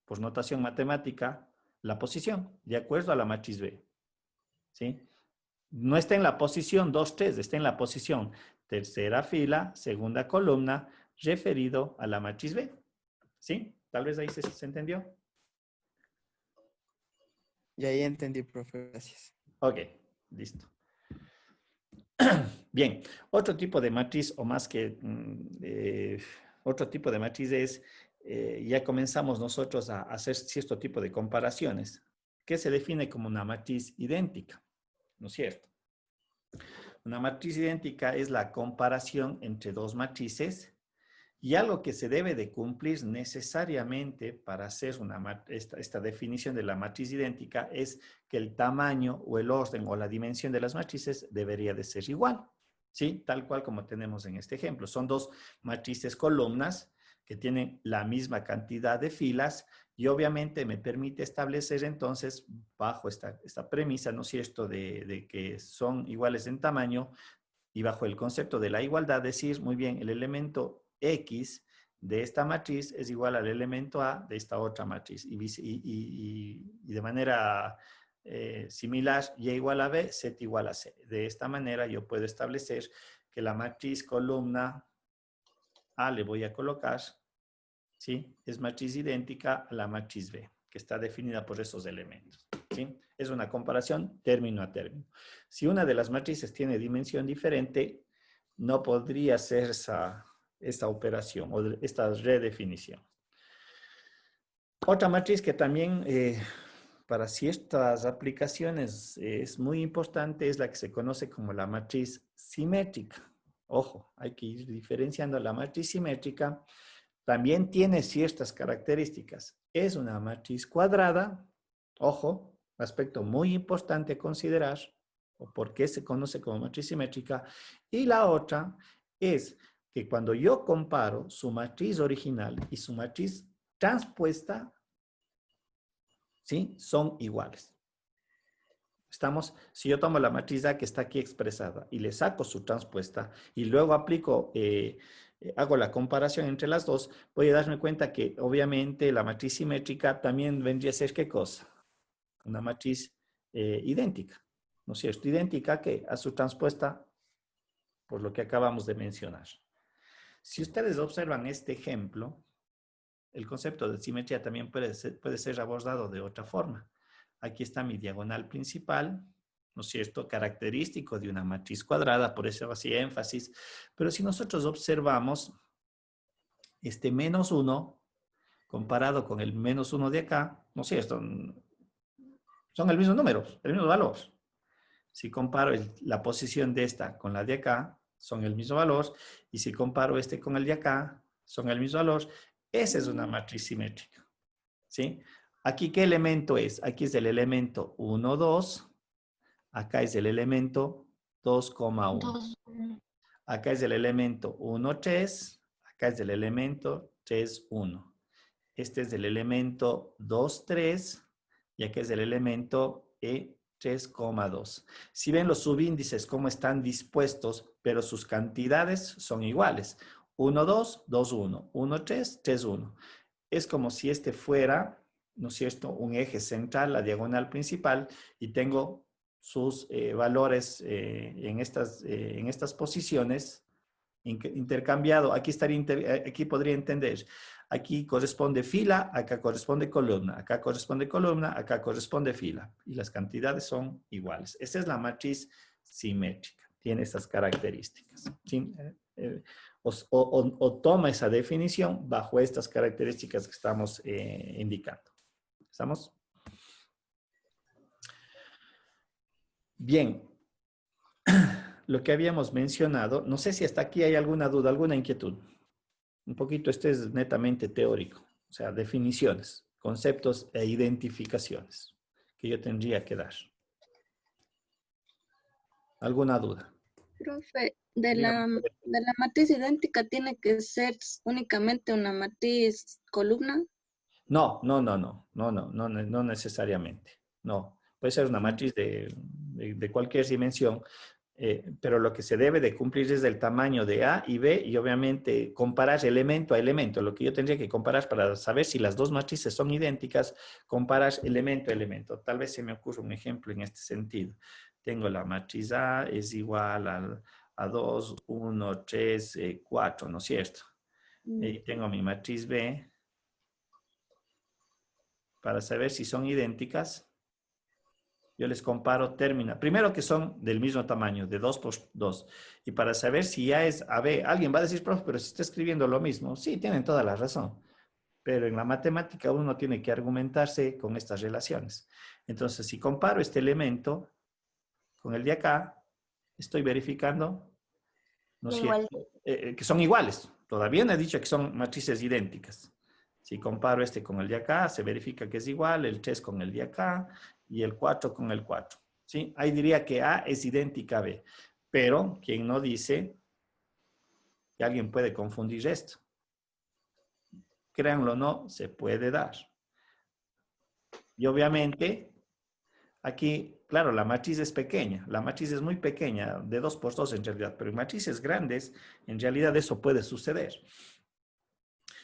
por notación matemática la posición, de acuerdo a la matriz B. ¿Sí? No está en la posición 2, 3, está en la posición tercera fila, segunda columna, referido a la matriz B. ¿Sí? Tal vez ahí se entendió. Ya entendí, profe, gracias. Ok, listo. Bien, otro tipo de matriz o más que otro tipo de matriz es, ya comenzamos nosotros a hacer cierto tipo de comparaciones, que se define como una matriz idéntica, ¿no es cierto? Una matriz idéntica es la comparación entre dos matrices y algo que se debe de cumplir necesariamente para hacer esta definición de la matriz idéntica es que el tamaño o el orden o la dimensión de las matrices debería de ser igual, ¿sí? Tal cual como tenemos en este ejemplo. Son dos matrices columnas que tienen la misma cantidad de filas y obviamente me permite establecer entonces, bajo esta premisa, ¿no es cierto?, de que son iguales en tamaño y bajo el concepto de la igualdad, decir, muy bien, el elemento X de esta matriz es igual al elemento A de esta otra matriz. Y de manera similar, Y igual a B, Z igual a C. De esta manera yo puedo establecer que la matriz columna A le voy a colocar, ¿sí? Es matriz idéntica a la matriz B, que está definida por esos elementos, ¿sí? Es una comparación término a término. Si una de las matrices tiene dimensión diferente, no podría ser esta operación o esta redefinición. Otra matriz que también para ciertas aplicaciones es muy importante es la que se conoce como la matriz simétrica. Ojo, hay que ir diferenciando. La matriz simétrica también tiene ciertas características. Es una matriz cuadrada, ojo, aspecto muy importante a considerar, o por qué se conoce como matriz simétrica. Y la otra es que cuando yo comparo su matriz original y su matriz transpuesta, ¿sí? Son iguales. Si yo tomo la matriz A que está aquí expresada y le saco su transpuesta y luego aplico, hago la comparación entre las dos, voy a darme cuenta que obviamente la matriz simétrica también vendría a ser ¿qué cosa? Una matriz idéntica, ¿no es cierto? Idéntica ¿qué? A su transpuesta por lo que acabamos de mencionar. Si ustedes observan este ejemplo, el concepto de simetría también puede ser abordado de otra forma. Aquí está mi diagonal principal, ¿no es cierto? Característico de una matriz cuadrada, por eso hacía énfasis. Pero si nosotros observamos este menos 1 comparado con el menos 1 de acá, ¿no es cierto? Son el mismo número, el mismo valor. Si comparo la posición de esta con la de acá, son el mismo valor. Y si comparo este con el de acá, son el mismo valor. Esa es una matriz simétrica, ¿sí? Aquí, ¿qué elemento es? Aquí es el elemento 1, 2. Acá es el elemento 2,1. 2. Acá es el elemento 1, 3. Acá es el elemento 3, 1. Este es el elemento 2, 3. Y acá es el elemento E, 3,2. Si ven los subíndices cómo están dispuestos, pero sus cantidades son iguales. 1, 2, 2, 1. 1, 3, 3, 1. Es como si este fuera, ¿no es cierto?, un eje central, la diagonal principal, y tengo sus valores en estas posiciones intercambiado. Aquí aquí podría entender. Aquí corresponde fila, acá corresponde columna, acá corresponde columna, acá corresponde fila. Y las cantidades son iguales. Esta es la matriz simétrica. Tiene estas características. ¿Sí? O toma esa definición bajo estas características que estamos indicando. ¿Estamos? Bien. Lo que habíamos mencionado, no sé si hasta aquí hay alguna duda, alguna inquietud. Un poquito, este es netamente teórico, o sea, definiciones, conceptos e identificaciones que yo tendría que dar. ¿Alguna duda? Profe, de Dígame. la matriz idéntica tiene que ser únicamente una matriz columna. No necesariamente. No, puede ser una matriz de cualquier dimensión, pero lo que se debe de cumplir es el tamaño de A y B y obviamente comparar elemento a elemento. Lo que yo tendría que comparar para saber si las dos matrices son idénticas, comparar elemento a elemento. Tal vez se me ocurra un ejemplo en este sentido. Tengo la matriz A es igual a 2, 1, 3, 4, ¿no es cierto? Y tengo mi matriz B. Para saber si son idénticas, yo les comparo términos. Primero que son del mismo tamaño, de 2 por 2. Y para saber si ya es AB, alguien va a decir, profe, pero si está escribiendo lo mismo. Sí, tienen toda la razón. Pero en la matemática uno tiene que argumentarse con estas relaciones. Entonces, si comparo este elemento con el de acá, estoy verificando, ¿no es cierto? Que son iguales. Todavía no he dicho que son matrices idénticas. Si comparo este con el de acá, se verifica que es igual, el 3 con el de acá y el 4 con el 4. ¿Sí? Ahí diría que A es idéntica a B. Pero, quien no dice que alguien puede confundir esto. Créanlo o no, se puede dar. Y obviamente, aquí, claro, la matriz es pequeña. La matriz es muy pequeña, de 2 por 2 en realidad. Pero en matrices grandes, en realidad eso puede suceder.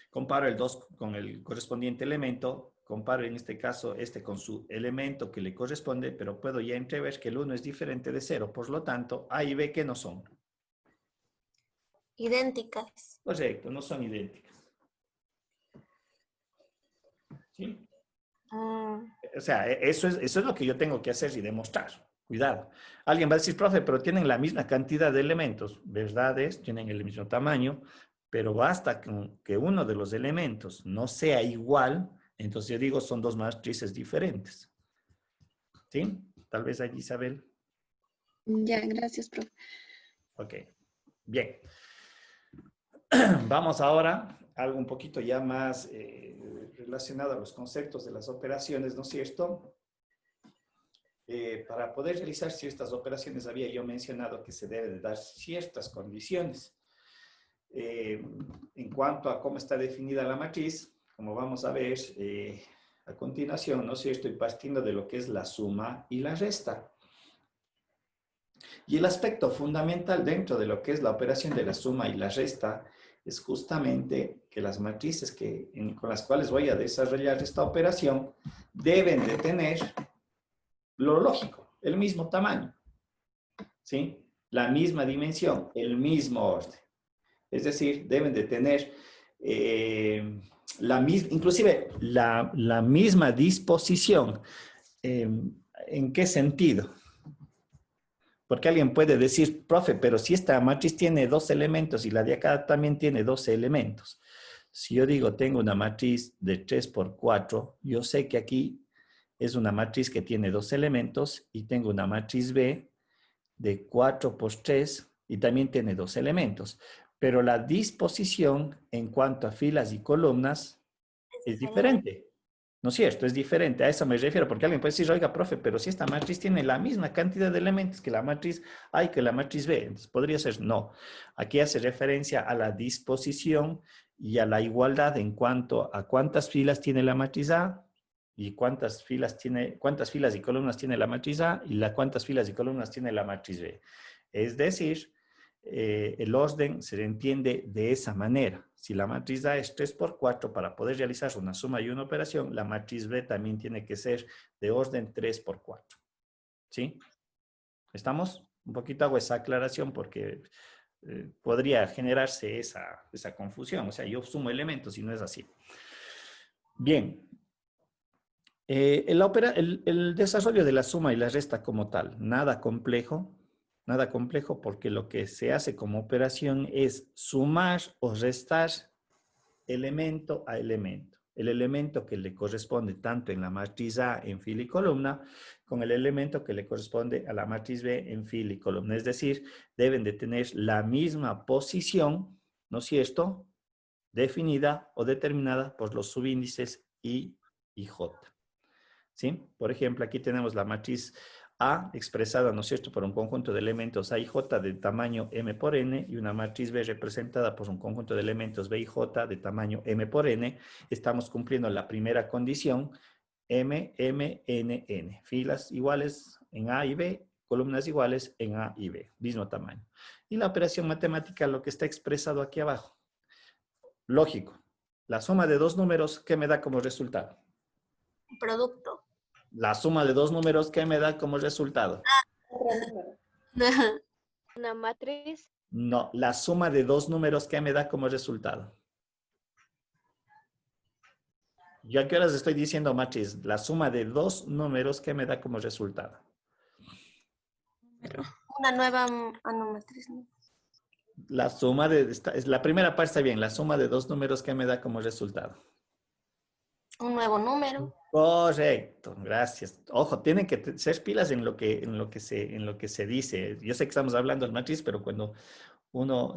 Comparo el 2 con el correspondiente elemento, comparo en este caso este con su elemento que le corresponde, pero puedo ya entrever que el 1 es diferente de 0, por lo tanto, A y B, ¿qué no son? Idénticas. Correcto, no son idénticas. ¿Sí? O sea, eso es lo que yo tengo que hacer y demostrar. Cuidado. Alguien va a decir, profe, pero tienen la misma cantidad de elementos. ¿Verdad? Tienen el mismo tamaño, pero basta que uno de los elementos no sea igual, entonces yo digo son dos matrices diferentes. ¿Sí? Tal vez allí, Isabel. Ya, gracias, profe. Ok. Bien. Vamos ahora a algo un poquito ya más relacionado a los conceptos de las operaciones, ¿no es cierto? Para poder realizar ciertas operaciones había yo mencionado que se debe de dar ciertas condiciones. En cuanto a cómo está definida la matriz, como vamos a ver a continuación, ¿no es cierto? Y partiendo de lo que es la suma y la resta. Y el aspecto fundamental dentro de lo que es la operación de la suma y la resta es justamente que las matrices con las cuales voy a desarrollar esta operación deben de tener lo lógico, el mismo tamaño, ¿sí? La misma dimensión, el mismo orden. Es decir, deben de tener inclusive la misma disposición. ¿En qué sentido? Porque alguien puede decir, profe, pero si esta matriz tiene 2 elementos y la de acá también tiene 12 elementos. Si yo digo, tengo una matriz de 3 por 4, yo sé que aquí es una matriz que tiene 2 elementos y tengo una matriz B de 4 por 3 y también tiene 2 elementos. Pero la disposición en cuanto a filas y columnas es diferente. ¿No es cierto? Es diferente, a eso me refiero, porque alguien puede decir, oiga, profe, pero si esta matriz tiene la misma cantidad de elementos que la matriz A y que la matriz B, entonces podría ser no. Aquí hace referencia a la disposición y a la igualdad en cuanto a cuántas filas tiene la matriz A y cuántas filas y columnas tiene la matriz A y cuántas filas y columnas tiene la matriz B. Es decir, el orden se entiende de esa manera. Si la matriz A es 3 por 4, para poder realizar una suma y una operación, la matriz B también tiene que ser de orden 3 por 4. ¿Sí? ¿Estamos? Un poquito hago esa aclaración porque podría generarse esa confusión. O sea, yo sumo elementos y no es así. Bien. El desarrollo de la suma y la resta como tal, nada complejo porque lo que se hace como operación es sumar o restar elemento a elemento. El elemento que le corresponde tanto en la matriz A en fila y columna con el elemento que le corresponde a la matriz B en fila y columna. Es decir, deben de tener la misma posición, ¿no es cierto?, definida o determinada por los subíndices I y J. ¿Sí? Por ejemplo, aquí tenemos la matriz A expresada, ¿no es cierto?, por un conjunto de elementos A y J de tamaño M por N y una matriz B representada por un conjunto de elementos B y J de tamaño M por N. Estamos cumpliendo la primera condición, M, M, N, N. Filas iguales en A y B, columnas iguales en A y B, mismo tamaño. Y la operación matemática, lo que está expresado aquí abajo. Lógico, la suma de dos números, ¿qué me da como resultado? Producto. La suma de dos números, ¿qué me da como resultado? Una matriz. No, la suma de dos números, ¿qué me da como resultado? ¿Yo a qué horas estoy diciendo matriz? La suma de dos números, ¿qué me da como resultado? Una nueva matriz. ¿No? La suma de, la primera parte está bien, la suma de dos números, ¿qué me da como resultado? Un nuevo número. Correcto, gracias. Ojo, tienen que ser pilas en lo que se dice. Yo sé que estamos hablando de matriz, pero cuando uno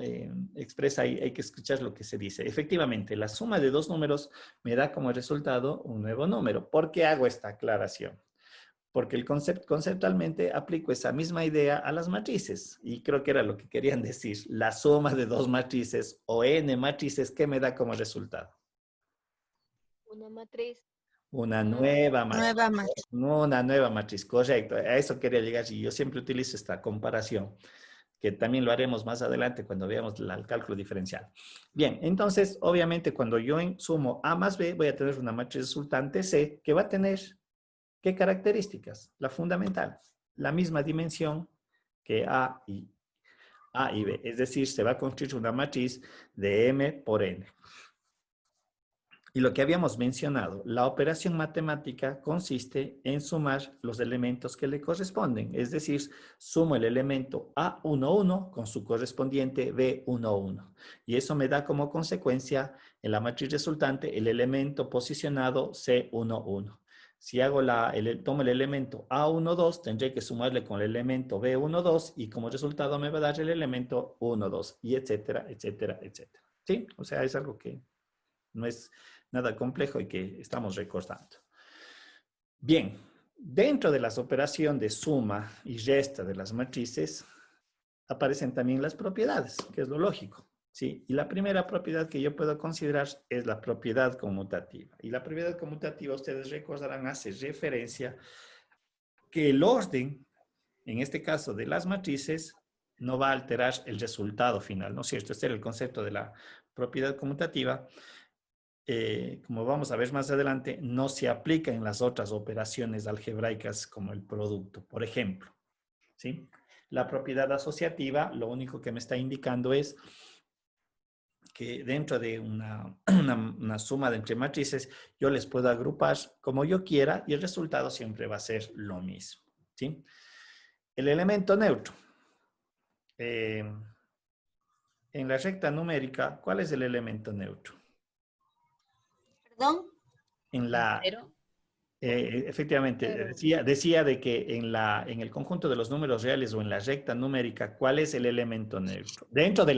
expresa hay que escuchar lo que se dice. Efectivamente, la suma de dos números me da como resultado un nuevo número. ¿Por qué hago esta aclaración? Porque conceptualmente aplico esa misma idea a las matrices. Y creo que era lo que querían decir. La suma de dos matrices o n matrices, ¿qué me da como resultado? Una matriz. Una nueva matriz. Nueva matriz. Una nueva matriz, correcto. A eso quería llegar y yo siempre utilizo esta comparación, que también lo haremos más adelante cuando veamos el cálculo diferencial. Bien, entonces, obviamente, cuando yo sumo A más B, voy a tener una matriz resultante C que va a tener, ¿qué características? La fundamental, la misma dimensión que A y B. Es decir, se va a construir una matriz de M por N. Y lo que habíamos mencionado, la operación matemática consiste en sumar los elementos que le corresponden. Es decir, sumo el elemento A11 con su correspondiente B11. Y eso me da como consecuencia en la matriz resultante el elemento posicionado C11. Si tomo el elemento A12, tendré que sumarle con el elemento B12 y como resultado me va a dar el elemento 12 y etcétera, etcétera, etcétera. ¿Sí? O sea, es algo que no es nada complejo y que estamos recordando. Bien, dentro de las operaciones de suma y resta de las matrices aparecen también las propiedades, que es lo lógico. ¿Sí? Y la primera propiedad que yo puedo considerar es la propiedad conmutativa. Y la propiedad conmutativa, ustedes recordarán, hace referencia que el orden, en este caso de las matrices, no va a alterar el resultado final, ¿no es cierto? Este era el concepto de la propiedad conmutativa. Como vamos a ver más adelante, no se aplica en las otras operaciones algebraicas como el producto, por ejemplo. ¿Sí? La propiedad asociativa, lo único que me está indicando es que dentro de una suma de entre matrices, yo les puedo agrupar como yo quiera y el resultado siempre va a ser lo mismo. ¿Sí? El elemento neutro. En la recta numérica, ¿cuál es el elemento neutro? ¿Perdón? En la, efectivamente, decía de que en el conjunto de los números reales o en la recta numérica, ¿cuál es el elemento neutro? Dentro de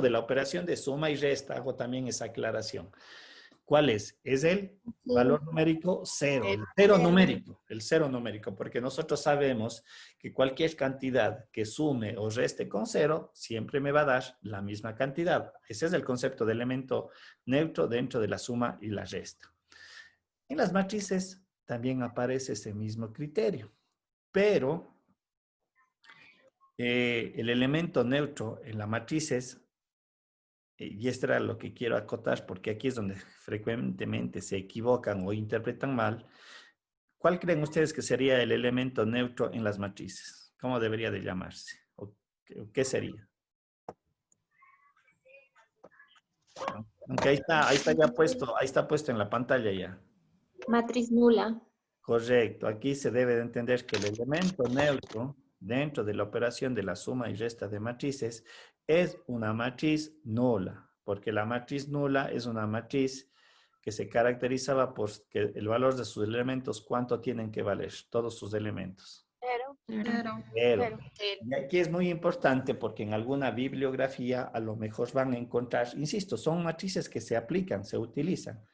la operación de suma y resta, hago también esa aclaración. ¿Cuál es? Es el valor numérico 0, el cero numérico, porque nosotros sabemos que cualquier cantidad que sume o reste con 0 siempre me va a dar la misma cantidad. Ese es el concepto de elemento neutro dentro de la suma y la resta. En las matrices también aparece ese mismo criterio, pero el elemento neutro en las matrices, y esto era lo que quiero acotar porque aquí es donde frecuentemente se equivocan o interpretan mal. ¿Cuál creen ustedes que sería el elemento neutro en las matrices? ¿Cómo debería de llamarse? ¿O qué sería? Aunque ahí está ya puesto, ahí está puesto en la pantalla ya. Matriz nula. Correcto, aquí se debe de entender que el elemento neutro dentro de la operación de la suma y resta de matrices es una matriz nula, porque la matriz nula es una matriz que se caracterizaba por que el valor de sus elementos, ¿cuánto tienen que valer? Todos sus elementos. Cero. Y aquí es muy importante porque en alguna bibliografía a lo mejor van a encontrar, insisto, son matrices que se aplican, se utilizan.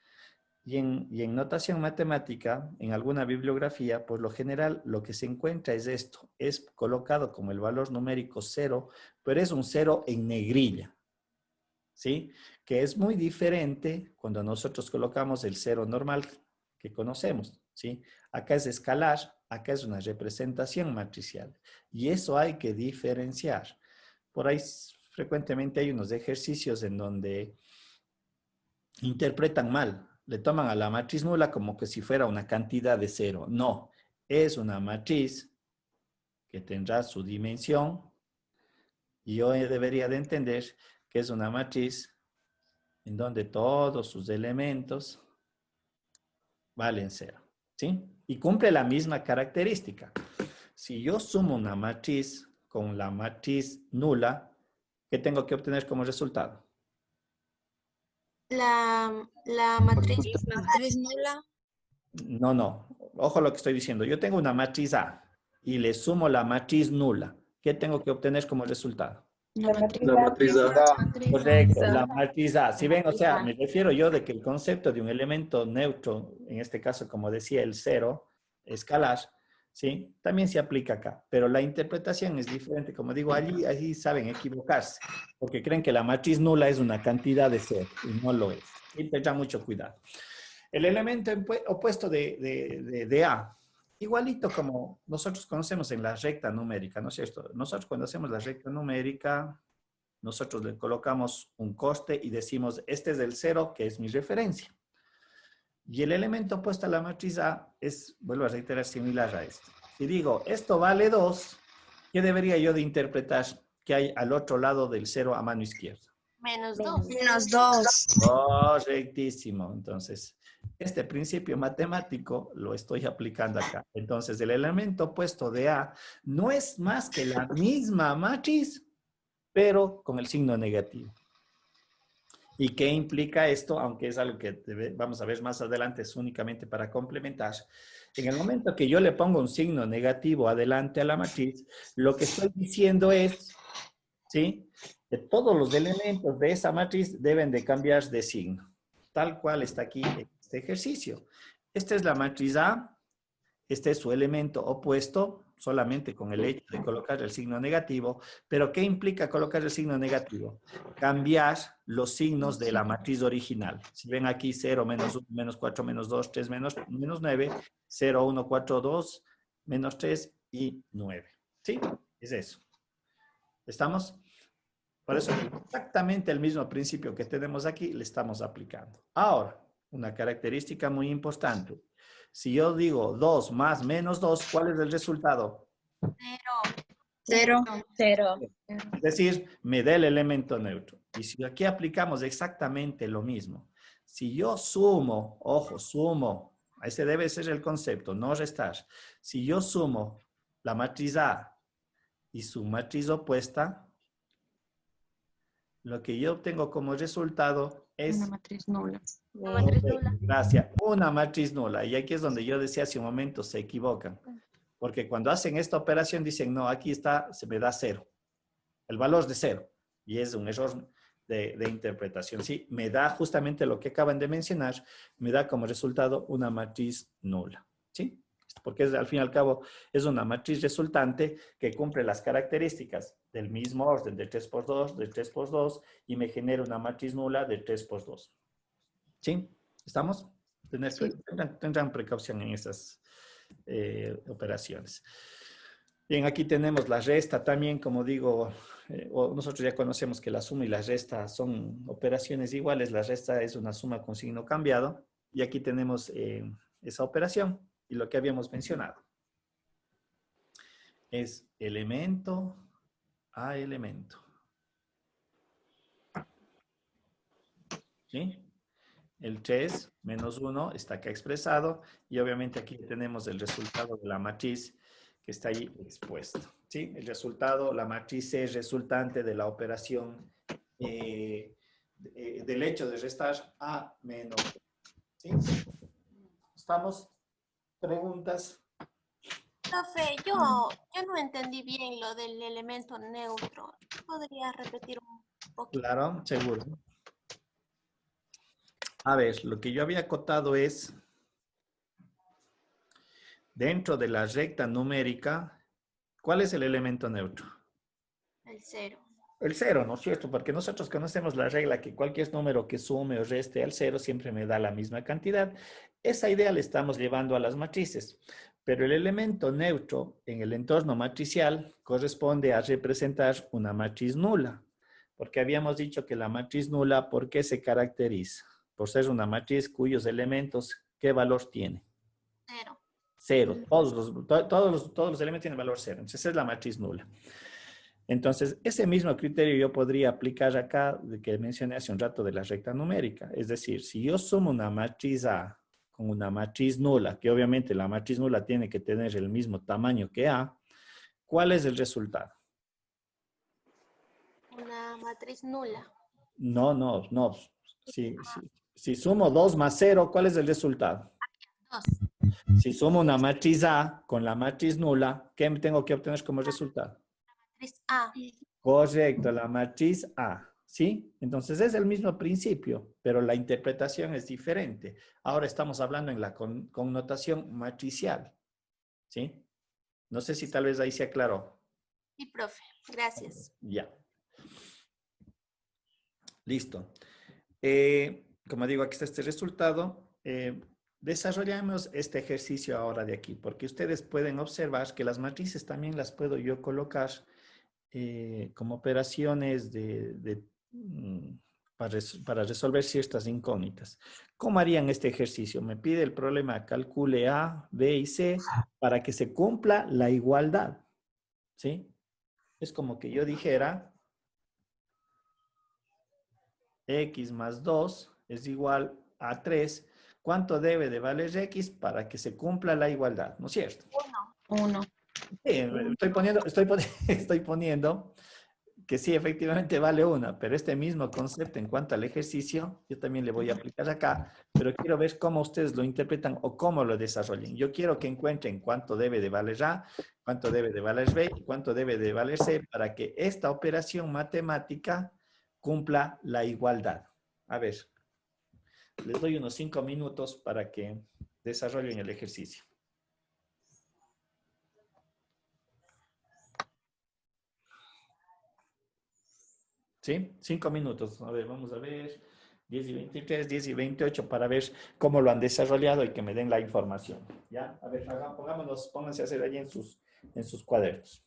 Y en notación matemática, en alguna bibliografía, por lo general, lo que se encuentra es esto. Es colocado como el valor numérico 0, pero es un 0 en negrilla. ¿Sí? Que es muy diferente cuando nosotros colocamos el 0 normal que conocemos. ¿Sí? Acá es escalar, acá es una representación matricial. Y eso hay que diferenciar. Por ahí frecuentemente hay unos ejercicios en donde interpretan mal. Le toman a la matriz nula como que si fuera una cantidad de 0. No, es una matriz que tendrá su dimensión y yo debería de entender que es una matriz en donde todos sus elementos valen 0. ¿Sí? Y cumple la misma característica. Si yo sumo una matriz con la matriz nula, ¿qué tengo que obtener como resultado? La matriz nula. No. Ojo lo que estoy diciendo. Yo tengo una matriz A y le sumo la matriz nula. ¿Qué tengo que obtener como resultado? La matriz A. Correcto, la matriz A. Si ven, o sea, me refiero yo de que el concepto de un elemento neutro, en este caso, como decía, el 0, escalar, ¿sí? También se aplica acá. Pero la interpretación es diferente. Como digo, allí saben equivocarse, porque creen que la matriz nula es una cantidad de 0 y no lo es. Y tengan mucho cuidado. El elemento opuesto de A, igualito como nosotros conocemos en la recta numérica, ¿no es cierto? Nosotros cuando hacemos la recta numérica, nosotros le colocamos un coste y decimos, este es el 0, que es mi referencia. Y el elemento opuesto a la matriz A es, vuelvo a reiterar, similar a esto. Si digo, esto vale 2, ¿qué debería yo de interpretar que hay al otro lado del 0 a mano izquierda? menos 2. Menos 2. Correctísimo. Entonces, este principio matemático lo estoy aplicando acá. Entonces, el elemento opuesto de A no es más que la misma matriz, pero con el signo negativo. ¿Y qué implica esto? Aunque es algo que vamos a ver más adelante, es únicamente para complementar. En el momento que yo le pongo un signo negativo adelante a la matriz, lo que estoy diciendo es, ¿sí?, que todos los elementos de esa matriz deben de cambiar de signo, tal cual está aquí en este ejercicio. Esta es la matriz A, este es su elemento opuesto, solamente con el hecho de colocar el signo negativo. Pero ¿qué implica colocar el signo negativo? Cambiar los signos de la matriz original. Si ven aquí 0, menos 1, menos 4, menos 2, 3, menos 9, 0, 1, 4, 2, menos 3 y 9. ¿Sí? Es eso. ¿Estamos? Por eso exactamente el mismo principio que tenemos aquí le estamos aplicando. Ahora, una característica muy importante. Si yo digo 2 más menos 2, ¿cuál es el resultado? 0. Es decir, me da el elemento neutro. Y si aquí aplicamos exactamente lo mismo, si yo sumo, ojo, sumo, ese debe ser el concepto, no restar. Si yo sumo la matriz A y su matriz opuesta, lo que yo obtengo como resultado es... Una matriz nula. Gracias. Una matriz nula. Y aquí es donde yo decía hace un momento, se equivocan. Porque cuando hacen esta operación dicen, no, aquí está, se me da 0. El valor es de 0. Y es un error de interpretación. Sí, me da justamente lo que acaban de mencionar, me da como resultado una matriz nula. ¿Sí? Porque al fin y al cabo es una matriz resultante que cumple las características del mismo orden de 3 por 2, de 3 por 2 y me genera una matriz nula de 3 por 2. ¿Sí? ¿Estamos? Sí. Tendrán precaución en esas operaciones. Bien, aquí tenemos la resta también, como digo, nosotros ya conocemos que la suma y la resta son operaciones iguales, la resta es una suma con signo cambiado y aquí tenemos esa operación y lo que habíamos mencionado es elemento a elemento. ¿Sí? El 3 menos 1 está acá expresado y obviamente aquí tenemos el resultado de la matriz que está ahí expuesto. ¿Sí? El resultado, la matriz es resultante de la operación del hecho de restar a menos. ¿Sí? ¿Estamos? ¿Preguntas? Profe, yo no entendí bien lo del elemento neutro. ¿Podría repetir un poquito? Claro, seguro. A ver, lo que yo había acotado es, dentro de la recta numérica, ¿cuál es el elemento neutro? El 0. El 0, ¿no es cierto? Porque nosotros conocemos la regla que cualquier número que sume o reste al 0 siempre me da la misma cantidad. Esa idea la estamos llevando a las matrices. Pero el elemento neutro en el entorno matricial corresponde a representar una matriz nula. Porque habíamos dicho que la matriz nula, ¿por qué se caracteriza? Por ser una matriz cuyos elementos, ¿qué valor tiene? 0. 0. Todos los elementos tienen valor 0. Entonces, esa es la matriz nula. Entonces, ese mismo criterio yo podría aplicar acá, de que mencioné hace un rato de la recta numérica. Es decir, si yo sumo una matriz A con una matriz nula, que obviamente la matriz nula tiene que tener el mismo tamaño que A, ¿cuál es el resultado? Una matriz nula. No. Si sumo 2 más 0, ¿cuál es el resultado? 2. Si sumo una matriz A con la matriz nula, ¿qué tengo que obtener como resultado? Matriz A. Correcto, la matriz A, ¿sí? Entonces es el mismo principio, pero la interpretación es diferente. Ahora estamos hablando en la connotación matricial, ¿sí? No sé si tal vez ahí se aclaró. Sí, profe. Gracias. Ya. Listo. Como digo, aquí está este resultado. Desarrollamos este ejercicio ahora de aquí, porque ustedes pueden observar que las matrices también las puedo yo colocar como operaciones para resolver ciertas incógnitas. ¿Cómo harían este ejercicio? Me pide el problema, calcule A, B y C para que se cumpla la igualdad. ¿Sí? Es como que yo dijera X más 2 es igual a 3. ¿Cuánto debe de valer X para que se cumpla la igualdad? ¿No es cierto? 1. Estoy poniendo que sí, efectivamente vale una, pero este mismo concepto en cuanto al ejercicio, yo también le voy a aplicar acá, pero quiero ver cómo ustedes lo interpretan o cómo lo desarrollen. Yo quiero que encuentren cuánto debe de valer A, cuánto debe de valer B y cuánto debe de valer C para que esta operación matemática cumpla la igualdad. A ver, les doy unos 5 minutos para que desarrollen el ejercicio. ¿Sí? 5 minutos. A ver, vamos a ver. 10 y 23, 10 y 28 para ver cómo lo han desarrollado y que me den la información. ¿Ya? A ver, pónganse a hacer allí en sus cuadernos.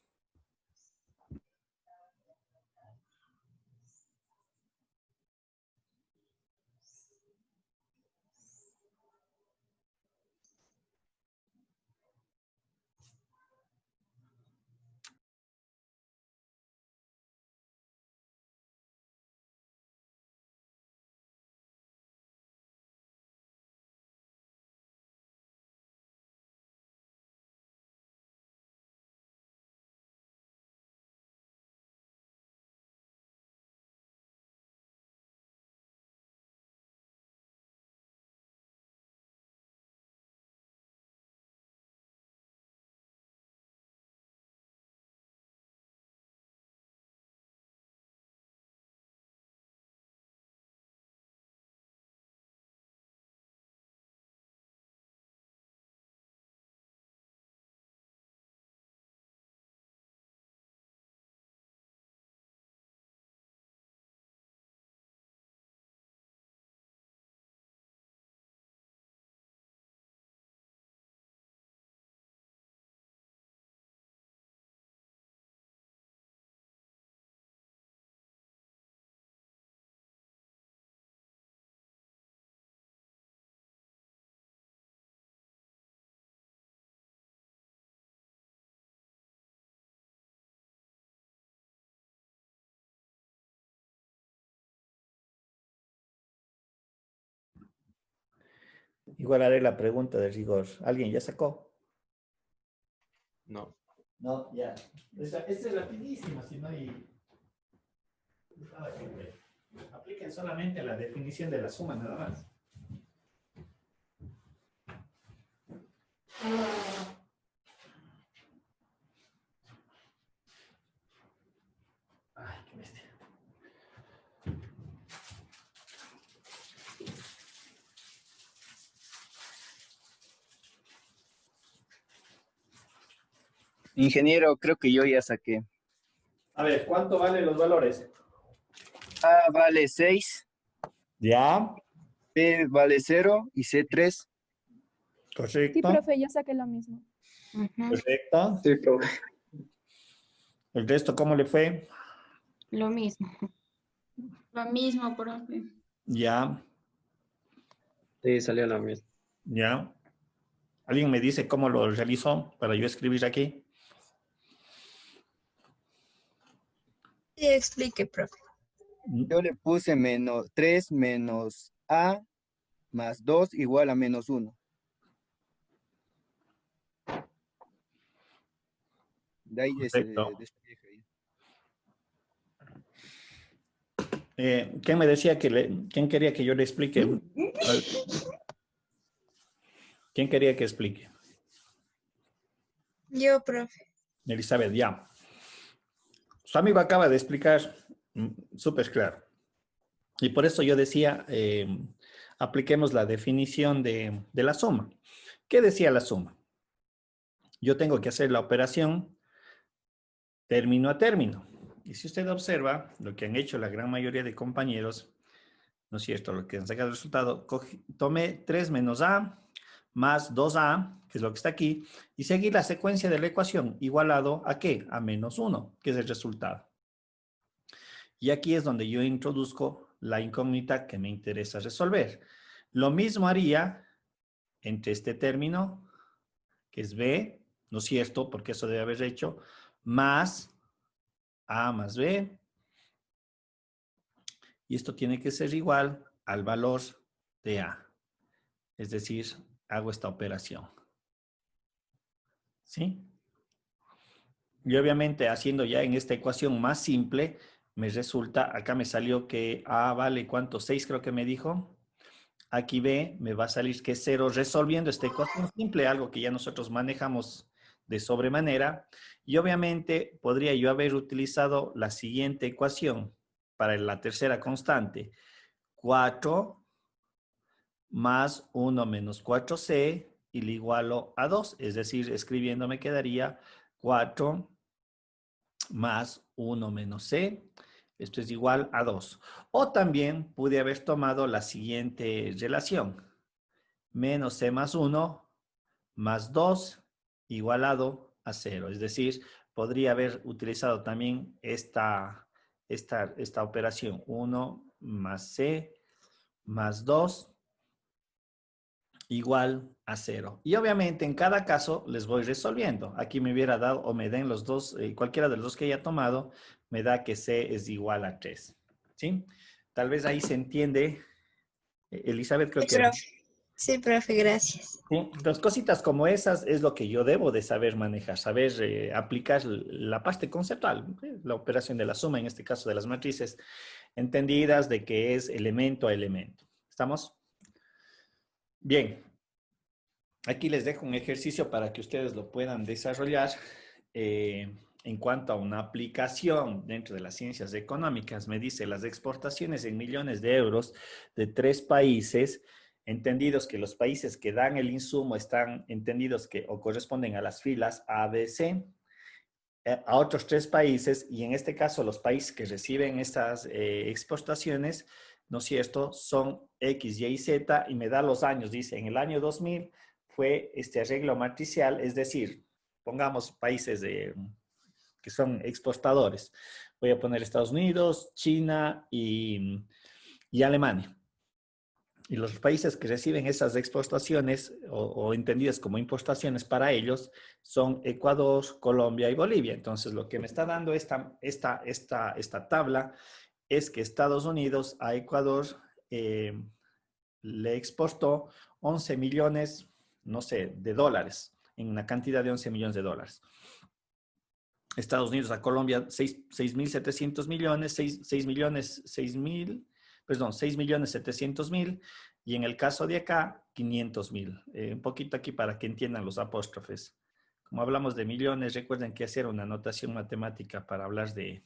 Igual haré la pregunta de rigor. ¿Alguien ya sacó? No. No, ya. Esta es rapidísima, si no hay... Apliquen solamente la definición de la suma, nada más. Ay, qué bestia. Ingeniero, creo que yo ya saqué. A ver, ¿cuánto valen los valores? A vale 6, Ya, B vale 0 y C 3. Sí, correcto. profe, yo saqué lo mismo. Perfecto. Sí, profe. ¿El resto cómo le fue? Lo mismo. Lo mismo, profe. Ya, Sí, salió lo mismo. ya. ¿Alguien me dice cómo lo realizó para yo escribir aquí? Sí, explique, profe. Yo le puse menos 3 menos A más 2 igual a menos 1. De ahí se Perfecto. despeja. ¿Quién me decía quién quería que yo le explique? ¿Quién quería que explique? Yo, profe. Elizabeth, ya. Su amigo acaba de explicar súper claro. Y por eso yo decía, apliquemos la definición de la suma. ¿Qué decía la suma? Yo tengo que hacer la operación término a término. Y si usted observa lo que han hecho la gran mayoría de compañeros, ¿no es cierto? Lo que han sacado el resultado, tomé 3 menos A más 2A, que es lo que está aquí, y seguir la secuencia de la ecuación igualado a ¿qué? A menos 1, que es el resultado. Y aquí es donde yo introduzco la incógnita que me interesa resolver. Lo mismo haría entre este término, que es B, ¿no es cierto? Porque eso debe haber hecho, más A más B. Y esto tiene que ser igual al valor de A. Es decir, hago esta operación. ¿Sí? Y obviamente haciendo ya en esta ecuación más simple, me resulta, acá me salió que A vale, ¿cuánto? 6 creo que me dijo. Aquí B me va a salir que es 0 resolviendo esta ecuación simple, algo que ya nosotros manejamos de sobremanera. Y obviamente podría yo haber utilizado la siguiente ecuación para la tercera constante. 4 más 1 menos 4C y le igualo a 2. Es decir, escribiendo me quedaría 4 más 1 menos C. Esto es igual a 2. O también pude haber tomado la siguiente relación. Menos C más 1 más 2 igualado a 0. Es decir, podría haber utilizado también esta operación. 1 más C más 2 igual a 0. Y obviamente en cada caso les voy resolviendo. Aquí me hubiera dado o me den los dos, cualquiera de los dos que haya tomado, me da que C es igual a 3. ¿Sí? Tal vez ahí se entiende. Elizabeth, creo Sí, que... profe. Sí, profe, gracias. ¿Sí? Entonces, cositas como esas es lo que yo debo de saber manejar, saber aplicar la parte conceptual, la operación de la suma, en este caso de las matrices, entendidas de que es elemento a elemento. ¿Estamos? Bien. Aquí les dejo un ejercicio para que ustedes lo puedan desarrollar en cuanto a una aplicación dentro de las ciencias económicas. Me dice las exportaciones en millones de euros de 3 países, entendidos que los países que dan el insumo están entendidos que o corresponden a las filas A, B, C, a otros 3 países, y en este caso los países que reciben estas exportaciones, ¿no es cierto?, son X, Y, Z, y me da los años. Dice, en el año 2000 fue este arreglo matricial, es decir, pongamos países que son exportadores. Voy a poner Estados Unidos, China y Alemania. Y los países que reciben esas exportaciones o entendidas como importaciones para ellos son Ecuador, Colombia y Bolivia. Entonces, lo que me está dando esta tabla es que Estados Unidos a Ecuador le exportó 11 millones, no sé, de dólares, en una cantidad de 11 millones de dólares. Estados Unidos a Colombia 6.700 millones, 6 millones 700 mil, y en el caso de acá 500 mil. Un poquito aquí para que entiendan los apóstrofes. Como hablamos de millones, recuerden que hacer una notación matemática para hablar de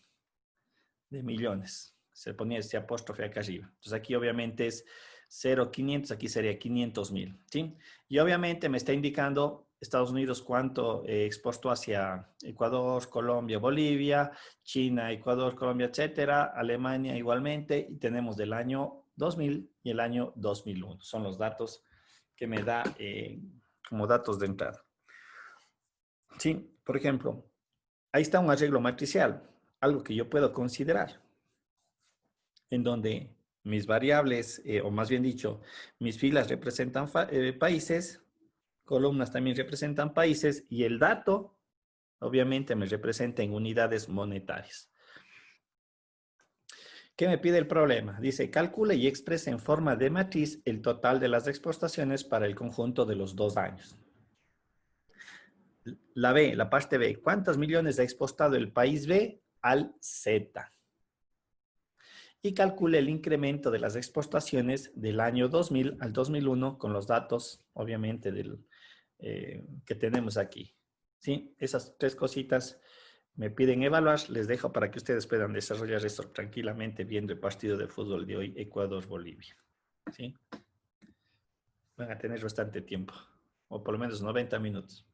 millones. Se ponía este apóstrofe acá arriba. Entonces aquí obviamente es 0,500, aquí sería 500 mil, ¿sí? Y obviamente me está indicando Estados Unidos cuánto exportó hacia Ecuador, Colombia, Bolivia, China, Ecuador, Colombia, etcétera, Alemania igualmente, y tenemos del año 2000 y el año 2001. Son los datos que me da como datos de entrada. Sí, por ejemplo, ahí está un arreglo matricial, algo que yo puedo considerar, en donde mis variables, o más bien dicho, mis filas representan países, columnas también representan países, y el dato, obviamente, me representa en unidades monetarias. ¿Qué me pide el problema? Dice, calcule y exprese en forma de matriz el total de las exportaciones para el conjunto de los 2 años. La B, la parte B, ¿cuántos millones ha exportado el país B al Z? Y calcule el incremento de las exportaciones del año 2000 al 2001 con los datos, obviamente, que tenemos aquí. ¿Sí? Esas 3 cositas me piden evaluar. Les dejo para que ustedes puedan desarrollar esto tranquilamente viendo el partido de fútbol de hoy, Ecuador-Bolivia. ¿Sí? Van a tener bastante tiempo, o por lo menos 90 minutos.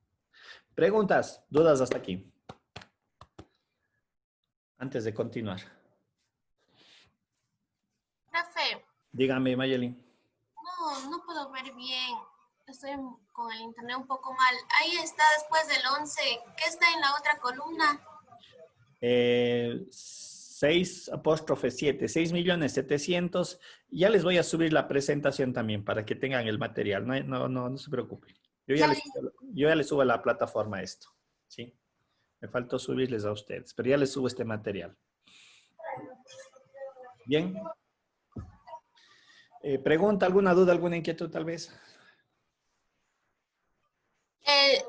¿Preguntas? ¿Dudas hasta aquí? Antes de continuar. Profe, Dígame, Mayeli. no puedo ver bien. Estoy con el internet un poco mal. Ahí está después del 11. ¿Qué está en la otra columna? 6,7, 6.700.000. Ya les voy a subir la presentación también para que tengan el material. No se preocupen. Yo ya les subo a la plataforma esto. ¿Sí? Me faltó subirles a ustedes, pero ya les subo este material. Bien. ¿Pregunta, alguna duda, alguna inquietud tal vez?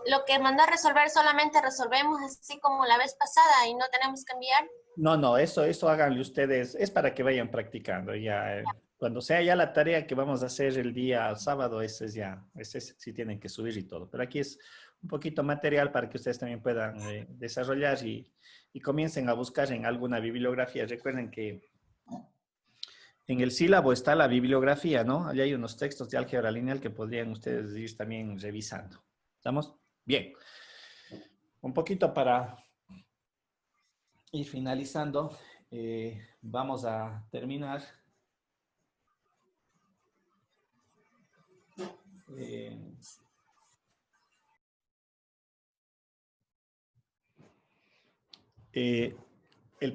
Lo que mandó a resolver solamente resolvemos así como la vez pasada y no tenemos que enviar. No, eso háganlo ustedes. Es para que vayan practicando. Ya, cuando sea ya la tarea que vamos a hacer el día sábado, ese sí tienen que subir y todo. Pero aquí es un poquito material para que ustedes también puedan desarrollar y comiencen a buscar en alguna bibliografía. Recuerden que en el sílabo está la bibliografía, ¿no? Allá hay unos textos de álgebra lineal que podrían ustedes ir también revisando. ¿Estamos? Bien. Un poquito para ir finalizando, vamos a terminar. El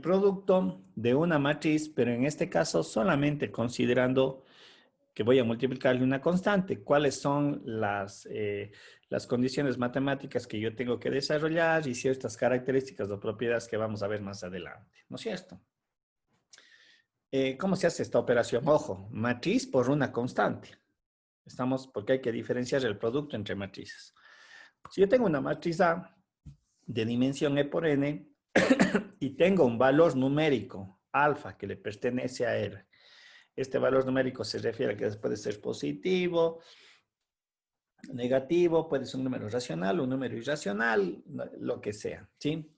producto de una matriz, pero en este caso solamente considerando que voy a multiplicarle una constante. ¿Cuáles son las condiciones matemáticas que yo tengo que desarrollar y ciertas características o propiedades que vamos a ver más adelante? ¿No es cierto? ¿Cómo se hace esta operación? Ojo, matriz por una constante. Porque hay que diferenciar el producto entre matrices. Si yo tengo una matriz A de dimensión E por N y tengo un valor numérico, alfa, que le pertenece a R, este valor numérico se refiere a que puede ser positivo, negativo, puede ser un número racional, un número irracional, lo que sea, ¿sí?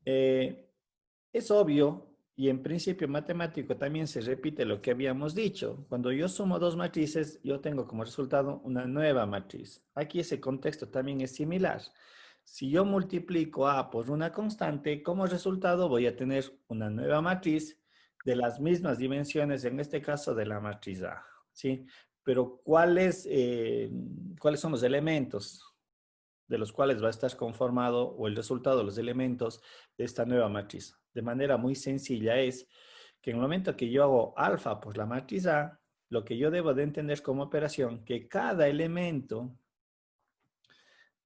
Es obvio, y en principio matemático también se repite lo que habíamos dicho. Cuando yo sumo 2 matrices, yo tengo como resultado una nueva matriz. Aquí ese contexto también es similar. Si yo multiplico A por una constante, como resultado voy a tener una nueva matriz de las mismas dimensiones, en este caso de la matriz A, ¿sí? Pero ¿cuáles son los elementos de los cuales va a estar conformado o el resultado de los elementos de esta nueva matriz? De manera muy sencilla es que en el momento que yo hago alfa por la matriz A, lo que yo debo de entender como operación, que cada elemento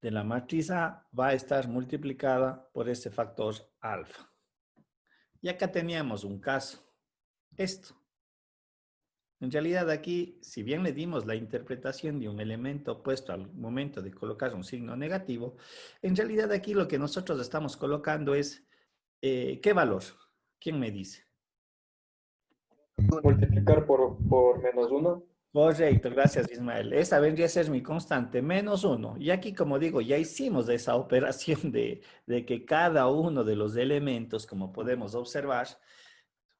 de la matriz A va a estar multiplicada por ese factor alfa. Y acá teníamos un caso, esto. En realidad aquí, si bien le dimos la interpretación de un elemento opuesto al momento de colocar un signo negativo, en realidad aquí lo que nosotros estamos colocando es ¿qué valor? ¿Quién me dice? Multiplicar por -1. Correcto, gracias Ismael. Esa vendría a ser mi constante, -1. Y aquí, como digo, ya hicimos esa operación de que cada uno de los elementos, como podemos observar,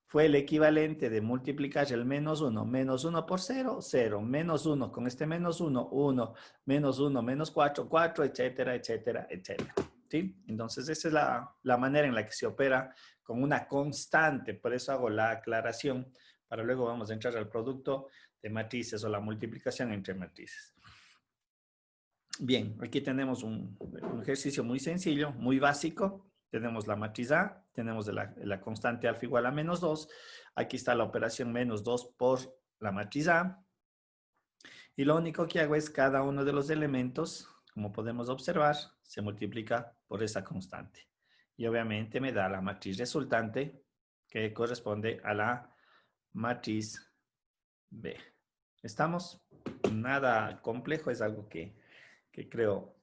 fue el equivalente de multiplicar el -1, -1 por 0, 0, -1 con este -1, 1, -1, -4, 4, etcétera, etcétera, etcétera. ¿Sí? Entonces, esa es la manera en la que se opera con una constante. Por eso hago la aclaración. Para luego vamos a entrar al producto de matrices o la multiplicación entre matrices. Bien, aquí tenemos un ejercicio muy sencillo, muy básico. Tenemos la matriz A, tenemos la constante alfa igual a -2. Aquí está la operación -2 por la matriz A. Y lo único que hago es cada uno de los elementos, como podemos observar, se multiplica por esa constante. Y obviamente me da la matriz resultante que corresponde a la matriz B. ¿Estamos? Nada complejo, es algo que creo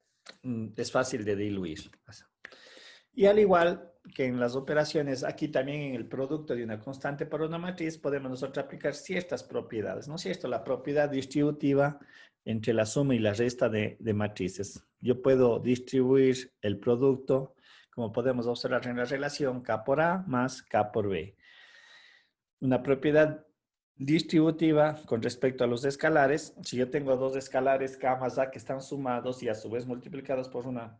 es fácil de diluir. Y al igual que en las operaciones, aquí también en el producto de una constante por una matriz, podemos nosotros aplicar ciertas propiedades, ¿no es cierto? La propiedad distributiva entre la suma y la resta de matrices. Yo puedo distribuir el producto, como podemos observar en la relación, K por A más K por B. Una propiedad distributiva con respecto a los escalares. Si yo tengo dos escalares K más A que están sumados y a su vez multiplicados por una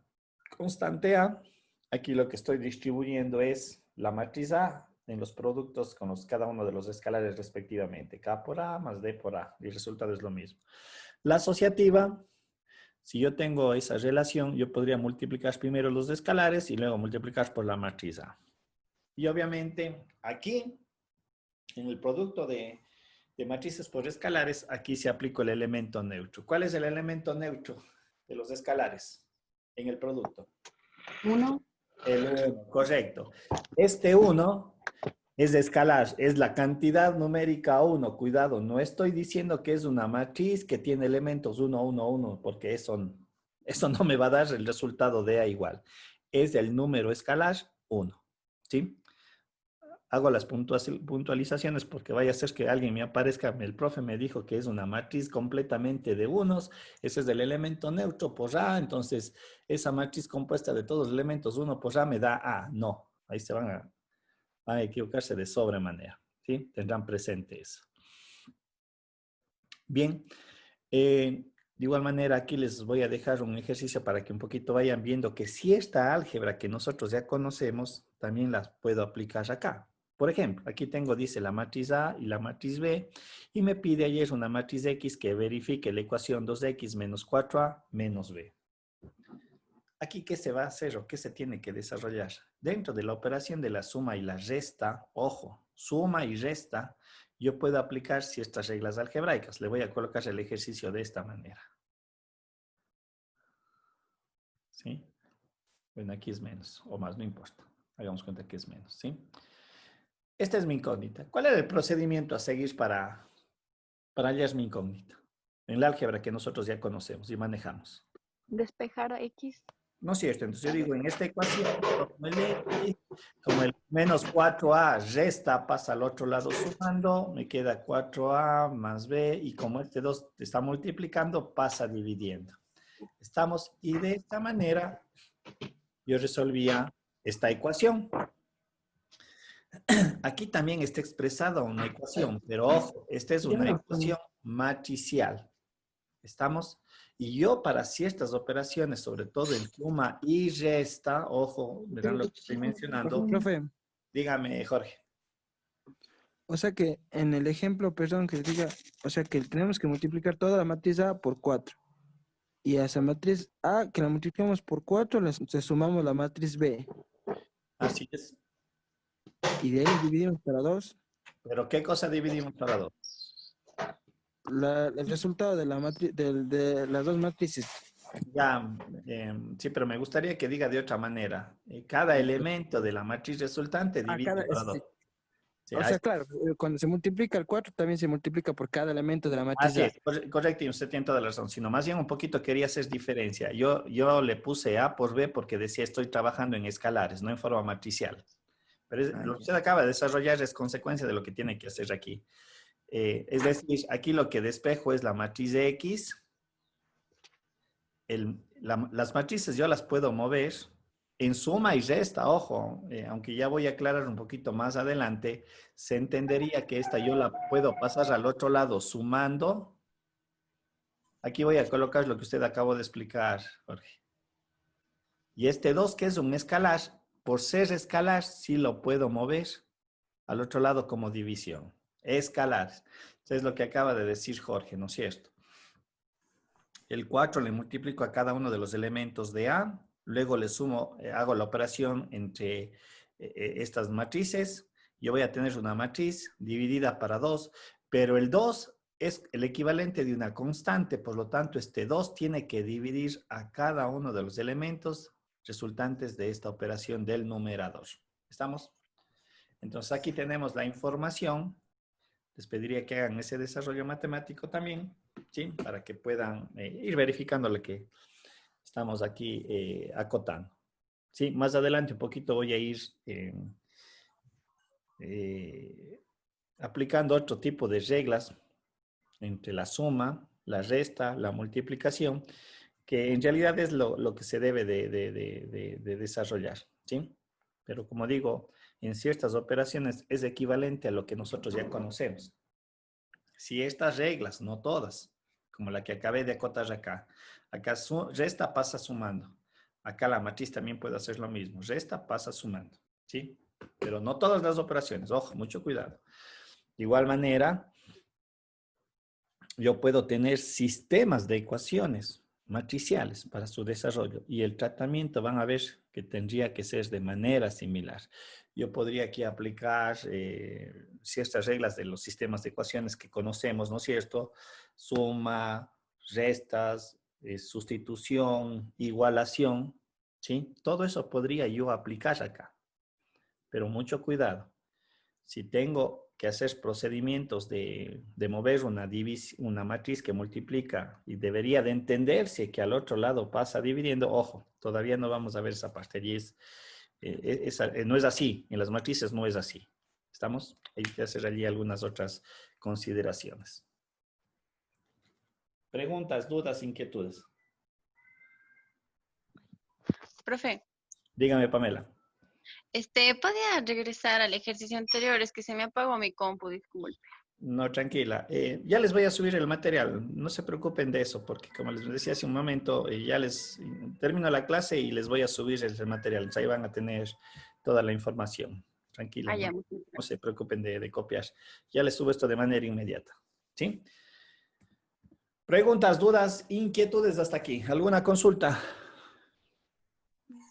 constante A, aquí lo que estoy distribuyendo es la matriz A en los productos con cada uno de los escalares respectivamente. K por A más D por A. Y el resultado es lo mismo. La asociativa, si yo tengo esa relación, yo podría multiplicar primero los escalares y luego multiplicar por la matriz A. Y obviamente aquí, en el producto de matrices por escalares, aquí se aplica el elemento neutro. ¿Cuál es el elemento neutro de los escalares en el producto? 1. El 1, correcto. Este 1 es escalar, es la cantidad numérica 1. Cuidado, no estoy diciendo que es una matriz que tiene elementos 1, 1, 1, porque eso no me va a dar el resultado de A igual. Es el número escalar 1, ¿sí? Hago las puntualizaciones porque vaya a ser que alguien me aparezca, el profe me dijo que es una matriz completamente de unos, ese es el elemento neutro por A, entonces esa matriz compuesta de todos los elementos 1 por A me da A. No, ahí se van a equivocarse de sobremanera, ¿sí? Tendrán presente eso. Bien, de igual manera aquí les voy a dejar un ejercicio para que un poquito vayan viendo que si esta álgebra que nosotros ya conocemos, también las puedo aplicar acá. Por ejemplo, aquí tengo, dice la matriz A y la matriz B, y me pide ayer una matriz X que verifique la ecuación 2X menos 4A menos B. Aquí, ¿qué se va a hacer o qué se tiene que desarrollar? Dentro de la operación de la suma y la resta, ojo, suma y resta, yo puedo aplicar ciertas reglas algebraicas. Le voy a colocar el ejercicio de esta manera. ¿Sí? Bueno, aquí es menos o más, no importa. Hagamos cuenta que es menos, ¿sí? Esta es mi incógnita. ¿Cuál era el procedimiento a seguir para hallar mi incógnita? En la álgebra que nosotros ya conocemos y manejamos. Despejar a X. No es cierto. Entonces yo digo, en esta ecuación, como el menos 4A resta, pasa al otro lado sumando, me queda 4A más B, y como este 2 está multiplicando, pasa dividiendo. Estamos, y de esta manera yo resolvía esta ecuación. Aquí también está expresada una ecuación, pero ojo, esta es una ecuación matricial. ¿Estamos? Y yo para ciertas operaciones, sobre todo en suma y resta, ojo, verán lo que estoy mencionando. Profe. Dígame, Jorge. O sea que en el ejemplo, perdón, que diga, o sea que tenemos que multiplicar toda la matriz A por 4. Y a esa matriz A, que la multiplicamos por 4, le sumamos la matriz B. Así es. Y de ahí dividimos para 2. ¿Pero qué cosa dividimos para 2? El resultado de las dos matrices. Ya, sí, pero me gustaría que diga de otra manera. Cada elemento de la matriz resultante divide para 2. Sí, O sea, claro, cuando se multiplica el 4, también se multiplica por cada elemento de la matriz así A. es, correcto, y usted tiene toda la razón, sino más bien un poquito quería hacer diferencia. Yo le puse A por B porque decía estoy trabajando en escalares, no en forma matricial. Pero lo que usted acaba de desarrollar es consecuencia de lo que tiene que hacer aquí. Es decir, aquí lo que despejo es la matriz de X. Las matrices yo las puedo mover en suma y resta, ojo, aunque ya voy a aclarar un poquito más adelante, se entendería que esta yo la puedo pasar al otro lado sumando. Aquí voy a colocar lo que usted acabó de explicar, Jorge. Y este 2, que es un escalar, por ser escalar, sí lo puedo mover al otro lado como división. Escalar. Eso es lo que acaba de decir Jorge, ¿no es cierto? El 4 le multiplico a cada uno de los elementos de A, luego le sumo, hago la operación entre estas matrices. Yo voy a tener una matriz dividida para 2, pero el 2 es el equivalente de una constante, por lo tanto, este 2 tiene que dividir a cada uno de los elementos resultantes de esta operación del numerador. ¿Estamos? Entonces, aquí tenemos la información. Les pediría que hagan ese desarrollo matemático también, ¿sí? Para que puedan ir verificando lo que estamos aquí acotando. Sí, más adelante un poquito voy a ir aplicando otro tipo de reglas entre la suma, la resta, la multiplicación, que en realidad es lo que se debe de desarrollar, ¿sí? Pero como digo, en ciertas operaciones es equivalente a lo que nosotros ya conocemos. Si estas reglas, no todas, como la que acabé de acotar acá, resta pasa sumando. Acá la matriz también puede hacer lo mismo. Resta pasa sumando, ¿sí? Pero no todas las operaciones. Ojo, mucho cuidado. De igual manera, yo puedo tener sistemas de ecuaciones matriciales para su desarrollo y el tratamiento van a ver que tendría que ser de manera similar. Yo podría aquí aplicar ciertas reglas de los sistemas de ecuaciones que conocemos, ¿no es cierto? Suma, restas, sustitución, igualación, ¿sí? Todo eso podría yo aplicar acá, pero mucho cuidado. Si tengo que hacer procedimientos de mover una matriz que multiplica y debería de entenderse que al otro lado pasa dividiendo, ojo, todavía no vamos a ver esa parte y no es así, en las matrices no es así. ¿Estamos? Hay que hacer allí algunas otras consideraciones. Preguntas, dudas, inquietudes. Profe, Dígame, Pamela. ¿podía regresar al ejercicio anterior? Es que se me apagó mi compu, disculpe. No, tranquila. Ya les voy a subir el material. No se preocupen de eso, porque como les decía hace un momento, ya les termino la clase y les voy a subir el material. Entonces, ahí van a tener toda la información. Tranquila, no se preocupen de copiar. Ya les subo esto de manera inmediata. ¿Sí? Preguntas, dudas, inquietudes hasta aquí. ¿Alguna consulta?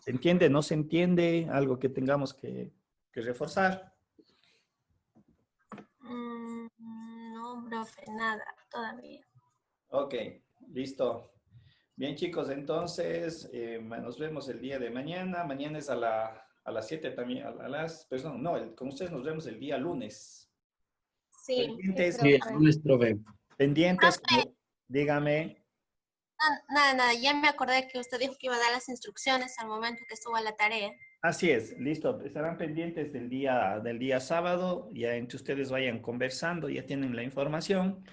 ¿Se entiende? ¿No se entiende? ¿Algo que tengamos que reforzar? No, profe, nada, todavía. Ok, listo. Bien, chicos, entonces nos vemos el día de mañana. Mañana es a las 7 también, perdón, no, con ustedes nos vemos el día lunes. Sí, Pendientes, sí, profe. pendientes, dígame. Nada, ya me acordé que usted dijo que iba a dar las instrucciones al momento que suba la tarea. Así es, listo. Estarán pendientes del día sábado. Ya entre ustedes vayan conversando, ya tienen la información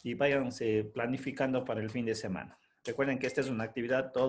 y váyanse planificando para el fin de semana. Recuerden que esta es una actividad todos